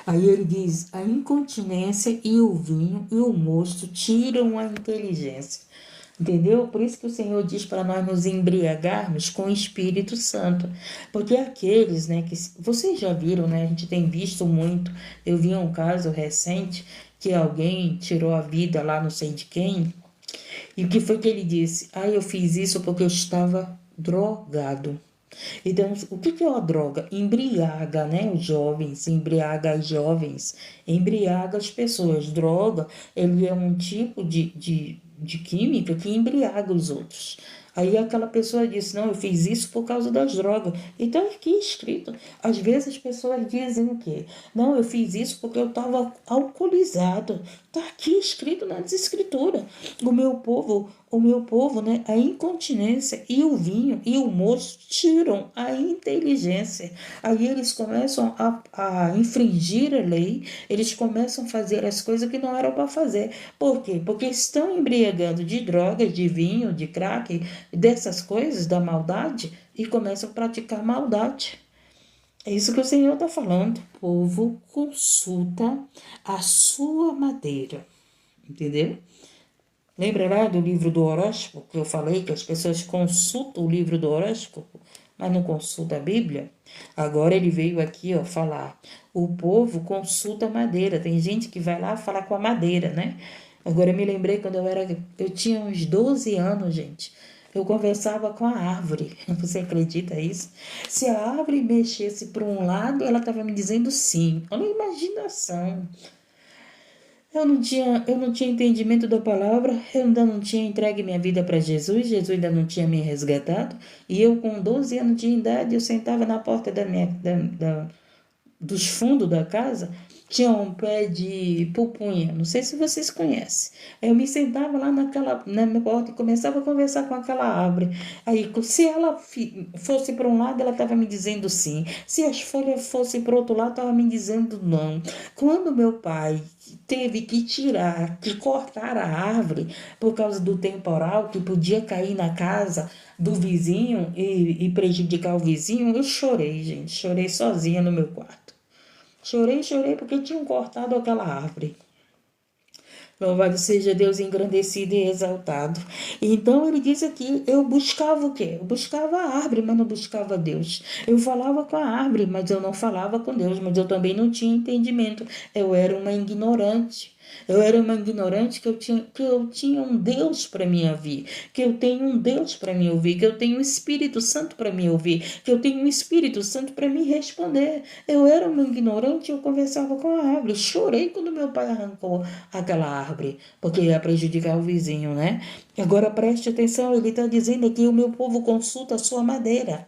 Aí ele diz, a incontinência e o vinho e o mosto tiram a inteligência. Entendeu? Por isso que o Senhor diz para nós nos embriagarmos com o Espírito Santo. Porque aqueles, que vocês já viram, a gente tem visto muito. Eu vi um caso recente que alguém tirou a vida lá não sei de quem. E o que foi que ele disse? Eu fiz isso porque eu estava drogado. Então, o que é a droga? Embriaga, os jovens, embriaga as jovens, embriaga as pessoas. Droga, ele é um tipo de química que embriaga os outros. Aí aquela pessoa disse, não, eu fiz isso por causa das drogas. Então aqui escrito, às vezes as pessoas dizem o quê? Não, eu fiz isso porque eu estava alcoolizado. Está aqui escrito nas escrituras. O meu povo, né, a incontinência e o vinho e o moço tiram a inteligência. Aí eles começam a infringir a lei, eles começam a fazer as coisas que não eram para fazer. Por quê? Porque estão embriagando de drogas, de vinho, de crack, dessas coisas, da maldade, e começam a praticar maldade. É isso que o Senhor está falando. O povo consulta a sua madeira. Entendeu? Lembra lá do livro do horóscopo que eu falei que as pessoas consultam o livro do horóscopo, mas não consultam a Bíblia? Agora ele veio aqui, ó, falar. O povo consulta a madeira. Tem gente que vai lá falar com a madeira, né? Agora eu me lembrei quando eu tinha uns 12 anos, gente. Eu conversava com a árvore. Você acredita nisso? Se a árvore mexesse para um lado, ela estava me dizendo sim. Olha a imaginação. Eu não tinha entendimento da palavra, eu ainda não tinha entregue minha vida para Jesus, Jesus ainda não tinha me resgatado, e eu com 12 anos de idade, eu sentava na porta dos fundos da casa, tinha um pé de pupunha, não sei se vocês conhecem. Aí eu me sentava lá na minha porta e começava a conversar com aquela árvore. Aí, se ela fosse para um lado, ela estava me dizendo sim. Se as folhas fossem para o outro lado, estava me dizendo não. Quando meu pai teve que cortar a árvore por causa do temporal que podia cair na casa do vizinho e prejudicar o vizinho, eu chorei, gente. Chorei sozinha no meu quarto. Chorei porque tinham cortado aquela árvore. Louvado seja Deus engrandecido e exaltado. Então ele diz aqui, eu buscava o quê? Eu buscava a árvore, mas não buscava Deus. Eu falava com a árvore, mas eu não falava com Deus, mas eu também não tinha entendimento. Eu era uma ignorante. Eu era uma ignorante que eu tinha um Deus para me ouvir, que eu tenho um Deus para me ouvir, que eu tenho um Espírito Santo para me ouvir, que eu tenho um Espírito Santo para me responder. Eu era uma ignorante e eu conversava com a árvore. Chorei quando meu pai arrancou aquela árvore, porque ia prejudicar o vizinho, né? Agora preste atenção, ele está dizendo aqui: o meu povo consulta a sua madeira,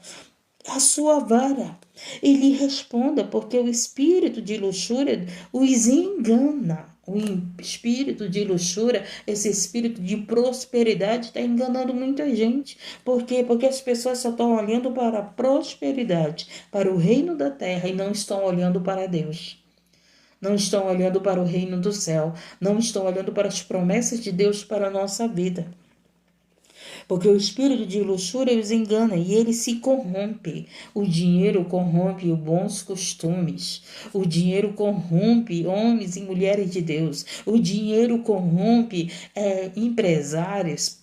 a sua vara, e lhe responda, porque o espírito de luxúria os engana. O espírito de luxúria, esse espírito de prosperidade está enganando muita gente. Por quê? Porque as pessoas só estão olhando para a prosperidade, para o reino da terra e não estão olhando para Deus. Não estão olhando para o reino do céu, não estão olhando para as promessas de Deus para a nossa vida. Porque o espírito de luxúria os engana e ele se corrompe. O dinheiro corrompe os bons costumes. O dinheiro corrompe homens e mulheres de Deus. O dinheiro corrompe empresários.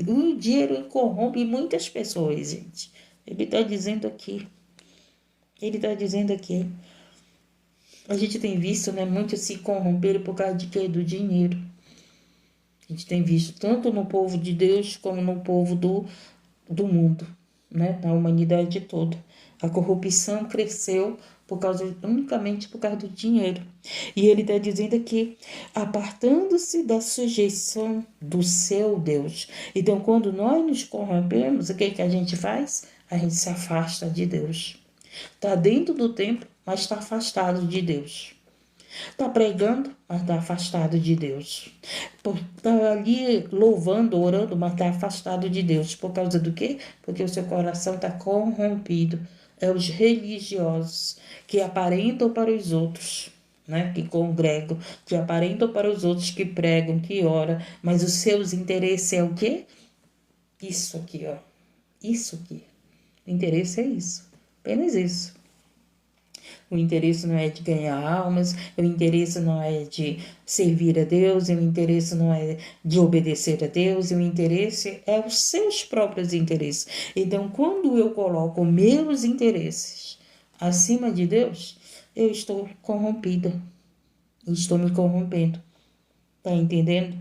O dinheiro corrompe muitas pessoas, gente. Ele está dizendo aqui. Ele está dizendo aqui. A gente tem visto, né, muitos se corromperem por causa de quê? Do dinheiro. A gente tem visto tanto no povo de Deus como no povo do mundo, né? Na humanidade toda. A corrupção cresceu unicamente por causa do dinheiro. E ele está dizendo aqui, apartando-se da sujeição do seu Deus. Então, quando nós nos corrompemos, o que a gente faz? A gente se afasta de Deus. Está dentro do templo, mas está afastado de Deus. Está pregando, mas está afastado de Deus. Está ali louvando, orando, mas está afastado de Deus. Por causa do quê? Porque o seu coração está corrompido. É os religiosos que aparentam para os outros, né? Que congregam, que aparentam para os outros, que pregam, que oram, mas os seus interesses é o quê? Isso aqui, ó. Isso aqui. O interesse é isso. Apenas isso. O interesse não é de ganhar almas, o interesse não é de servir a Deus, o interesse não é de obedecer a Deus, o interesse é os seus próprios interesses. Então, quando eu coloco meus interesses acima de Deus, eu estou corrompida, eu estou me corrompendo. Tá entendendo?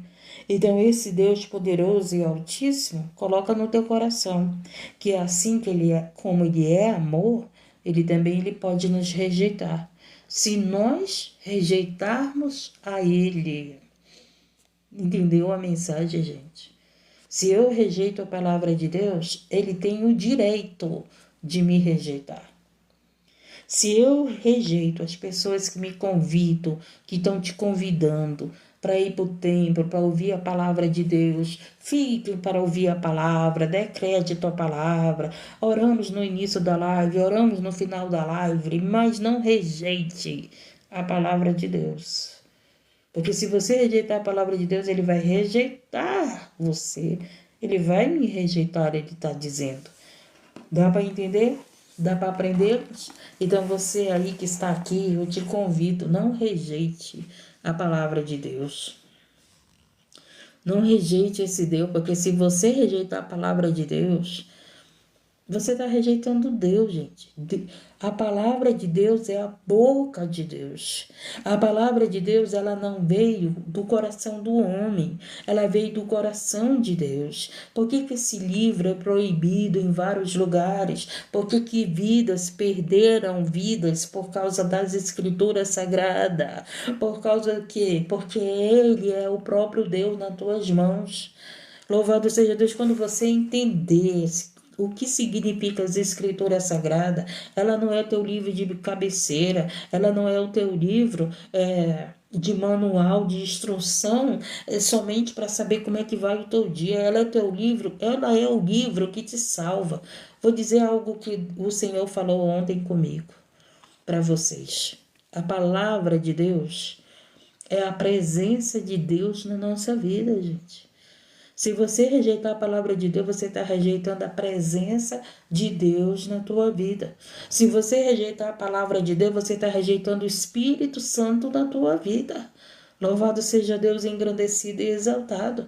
Então, esse Deus poderoso e altíssimo coloca no teu coração que assim que ele é, como ele é amor, ele pode nos rejeitar. Se nós rejeitarmos a ele, entendeu a mensagem, gente? Se eu rejeito a palavra de Deus, ele tem o direito de me rejeitar. Se eu rejeito as pessoas que me convidam, que estão te convidando para ir para o templo, para ouvir a palavra de Deus, fiquem para ouvir a palavra, dê crédito à palavra, oramos no início da live, oramos no final da live, mas não rejeite a palavra de Deus. Porque se você rejeitar a palavra de Deus, ele vai rejeitar você. Ele vai me rejeitar, ele está dizendo. Dá para entender? Dá para aprender? Então você aí que está aqui, eu te convido, não rejeite a palavra de Deus. Não rejeite esse Deus, porque se você rejeitar a palavra de Deus, você está rejeitando Deus, gente. A palavra de Deus é a boca de Deus. A palavra de Deus, ela não veio do coração do homem, ela veio do coração de Deus. Por que esse livro é proibido em vários lugares? Por que vidas perderam vidas por causa das escrituras sagradas? Por causa do quê? Porque ele é o próprio Deus nas tuas mãos. Louvado seja Deus quando você entender o que significa as escrituras sagradas. Ela não é o teu livro de cabeceira, ela não é o teu livro de manual, de instrução, somente para saber como é que vai o teu dia. Ela é o teu livro, ela é o livro que te salva. Vou dizer algo que o Senhor falou ontem comigo, para vocês. A palavra de Deus é a presença de Deus na nossa vida, gente. Se você rejeitar a palavra de Deus, você está rejeitando a presença de Deus na tua vida. Se você rejeitar a palavra de Deus, você está rejeitando o Espírito Santo na tua vida. Louvado seja Deus, engrandecido e exaltado.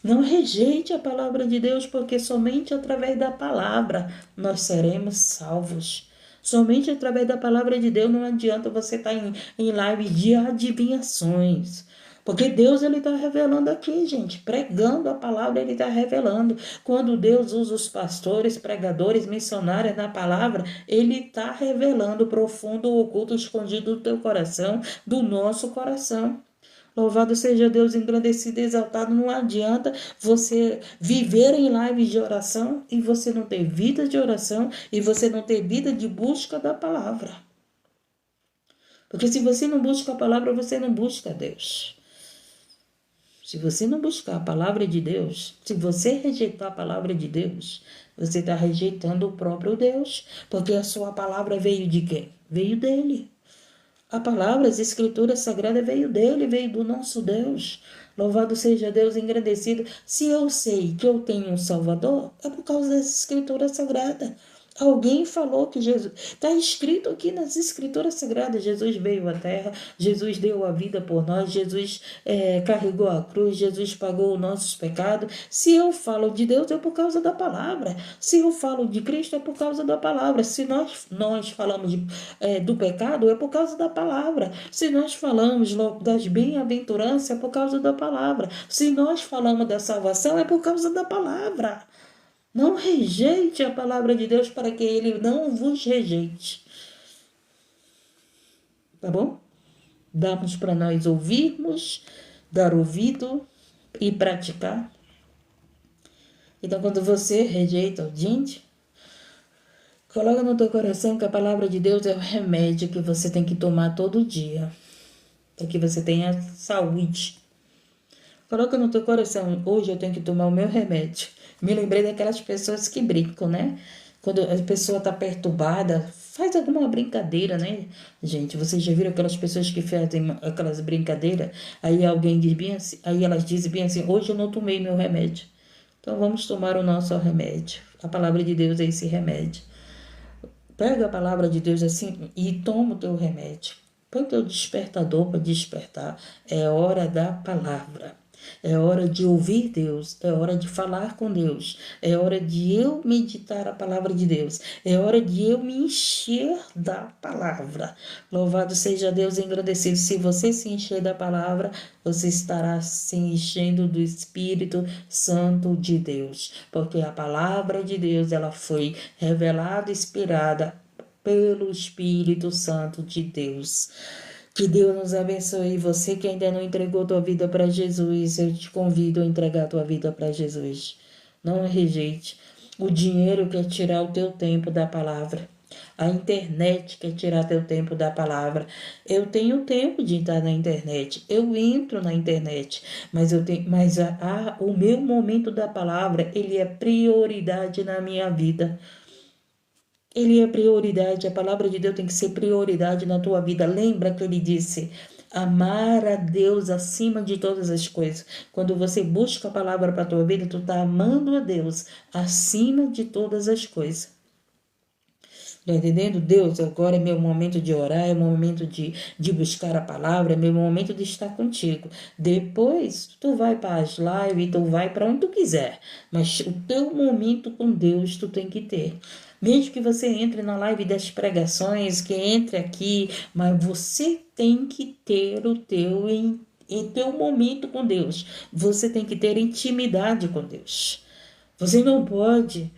Não rejeite a palavra de Deus, porque somente através da palavra nós seremos salvos. Somente através da palavra de Deus. Não adianta você estar em live de adivinhações. Porque Deus, ele está revelando aqui, gente. Pregando a palavra, ele está revelando. Quando Deus usa os pastores, pregadores, missionários na palavra, ele está revelando o profundo, o oculto, escondido do teu coração, do nosso coração. Louvado seja Deus, engrandecido e exaltado. Não adianta você viver em lives de oração e você não ter vida de oração e você não ter vida de busca da palavra. Porque se você não busca a palavra, você não busca Deus. Se você não buscar a palavra de Deus, se você rejeitar a palavra de Deus, você está rejeitando o próprio Deus, porque a sua palavra veio de quem? Veio dele. A palavra, as escrituras sagradas veio dele, veio do nosso Deus. Louvado seja Deus, engrandecido. Se eu sei que eu tenho um Salvador, é por causa das escrituras sagradas. Alguém falou que Jesus... Está escrito aqui nas escrituras sagradas. Jesus veio à terra, Jesus deu a vida por nós, Jesus carregou a cruz, Jesus pagou os nossos pecados. Se eu falo de Deus, é por causa da palavra. Se eu falo de Cristo, é por causa da palavra. Se nós falamos do pecado, é por causa da palavra. Se nós falamos das bem-aventuranças, é por causa da palavra. Se nós falamos da salvação, é por causa da palavra. Não rejeite a palavra de Deus para que ele não vos rejeite. Tá bom? Damos para nós ouvirmos, dar ouvido e praticar. Então, quando você rejeita, gente, coloca no teu coração que a palavra de Deus é o remédio que você tem que tomar todo dia, para que você tenha saúde. Coloca no teu coração, hoje eu tenho que tomar o meu remédio. Me lembrei daquelas pessoas que brincam, né? Quando a pessoa está perturbada, faz alguma brincadeira, né? Gente, vocês já viram aquelas pessoas que fazem aquelas brincadeiras? Aí alguém diz bem assim, aí elas dizem bem assim, hoje eu não tomei meu remédio. Então vamos tomar o nosso remédio. A palavra de Deus é esse remédio. Pega a palavra de Deus assim e toma o teu remédio. Põe o teu despertador para despertar. É hora da palavra. É hora de ouvir Deus, é hora de falar com Deus, é hora de eu meditar a palavra de Deus, é hora de eu me encher da palavra. Louvado seja Deus, engrandecido. Se você se encher da palavra, você estará se enchendo do Espírito Santo de Deus, porque a palavra de Deus, ela foi revelada, inspirada pelo Espírito Santo de Deus. Que Deus nos abençoe. Você que ainda não entregou tua vida para Jesus, eu te convido a entregar tua vida para Jesus. Não rejeite. O dinheiro quer tirar o teu tempo da palavra. A internet quer tirar teu tempo da palavra. Eu tenho tempo de entrar na internet. Eu entro na internet, mas o meu momento da palavra, ele é prioridade na minha vida. Ele é prioridade, a palavra de Deus tem que ser prioridade na tua vida. Lembra que ele disse: amar a Deus acima de todas as coisas. Quando você busca a palavra para a tua vida, tu está amando a Deus acima de todas as coisas. Tá entendendo? Deus, agora é meu momento de orar, é meu momento de buscar a palavra, é meu momento de estar contigo. Depois, tu vai para as lives, tu vai para onde tu quiser. Mas o teu momento com Deus, tu tem que ter. Mesmo que você entre na live das pregações, que entre aqui, mas você tem que ter o teu momento com Deus. Você tem que ter intimidade com Deus. Você não pode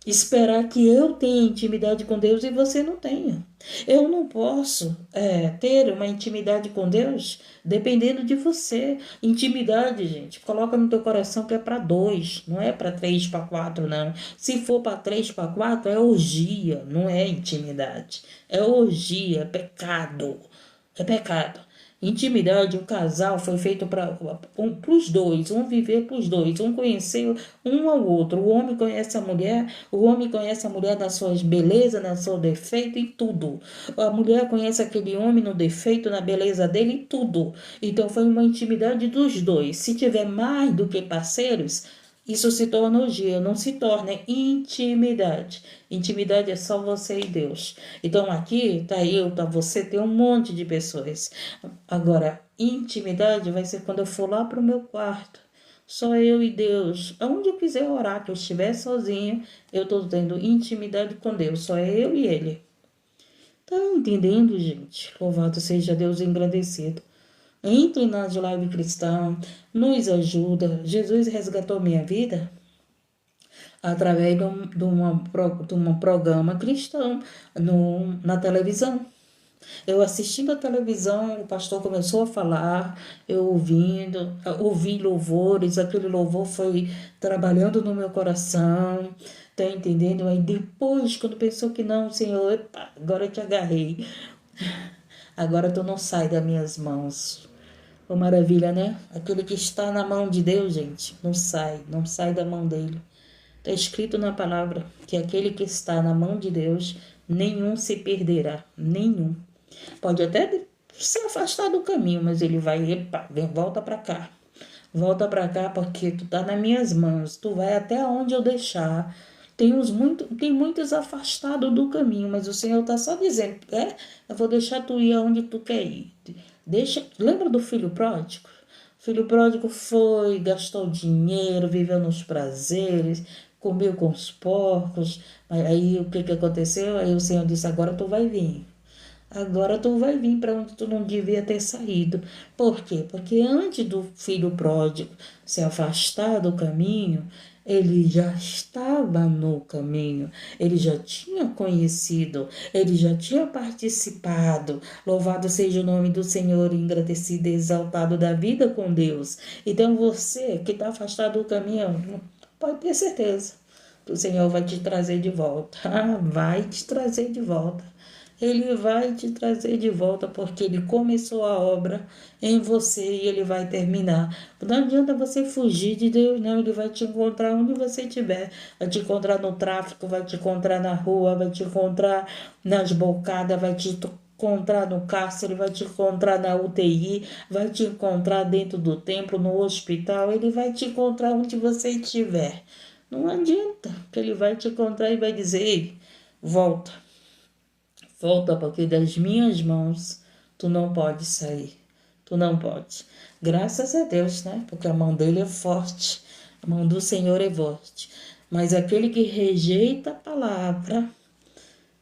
esperar que eu tenha intimidade com Deus e você não tenha. Eu não posso ter uma intimidade com Deus dependendo de você. Intimidade, gente, coloca no teu coração que é para dois, não é para três, para quatro, não. Se for para três, para quatro, é orgia, não é intimidade. É orgia, é pecado. É pecado. Intimidade, o casal foi feito para os dois, viver para os dois, conhecer um ao outro. O homem conhece a mulher, o homem conhece a mulher nas suas belezas, no seu defeito e tudo. A mulher conhece aquele homem no defeito, na beleza dele e tudo. Então foi uma intimidade dos dois. Se tiver mais do que parceiros, isso se torna orgia, não se torna intimidade. Intimidade é só você e Deus. Então aqui tá eu, tá você, tem um monte de pessoas. Agora, intimidade vai ser quando eu for lá pro meu quarto. Só eu e Deus. Aonde eu quiser orar, que eu estiver sozinha, eu tô tendo intimidade com Deus. Só eu e Ele. Tá entendendo, gente? Louvado seja Deus engrandecido. Entre nas lives cristãs, nos ajuda. Jesus resgatou minha vida através de um programa cristão na televisão. Eu assistindo a televisão, o pastor começou a falar, eu ouvi louvores, aquele louvor foi trabalhando no meu coração, tá entendendo? Aí depois, quando pensou que não, Senhor, epa, agora eu te agarrei, agora tu não sai das minhas mãos. Oh, maravilha, né? Aquele que está na mão de Deus, gente, não sai da mão dele. Está escrito na palavra que aquele que está na mão de Deus, nenhum se perderá, nenhum. Pode até se afastar do caminho, mas ele vai, epa, volta para cá. Volta para cá porque tu tá nas minhas mãos, tu vai até onde eu deixar. Tem muitos afastados do caminho, mas o Senhor está só dizendo, eu vou deixar tu ir aonde tu quer ir. Lembra do filho pródigo? O filho pródigo foi, gastou dinheiro, viveu nos prazeres, comeu com os porcos. Aí o que aconteceu? Aí o Senhor disse, agora tu vai vir. Agora tu vai vir para onde tu não devia ter saído. Por quê? Porque antes do filho pródigo se afastar do caminho, ele já estava no caminho, ele já tinha conhecido, ele já tinha participado. Louvado seja o nome do Senhor, engrandecido e exaltado da vida com Deus. Então você que está afastado do caminho, pode ter certeza que o Senhor vai te trazer de volta. Vai te trazer de volta. Ele vai te trazer de volta porque ele começou a obra em você e ele vai terminar. Não adianta você fugir de Deus, não. Ele vai te encontrar onde você estiver. Vai te encontrar no tráfico, vai te encontrar na rua, vai te encontrar nas bocadas, vai te encontrar no cárcere, vai te encontrar na UTI, vai te encontrar dentro do templo, no hospital. Ele vai te encontrar onde você estiver. Não adianta que ele vai te encontrar e vai dizer, ei, volta. Volta, porque das minhas mãos tu não pode sair. Tu não pode. Graças a Deus, né? Porque a mão dele é forte. A mão do Senhor é forte. Mas aquele que rejeita a palavra,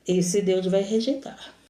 esse Deus vai rejeitar.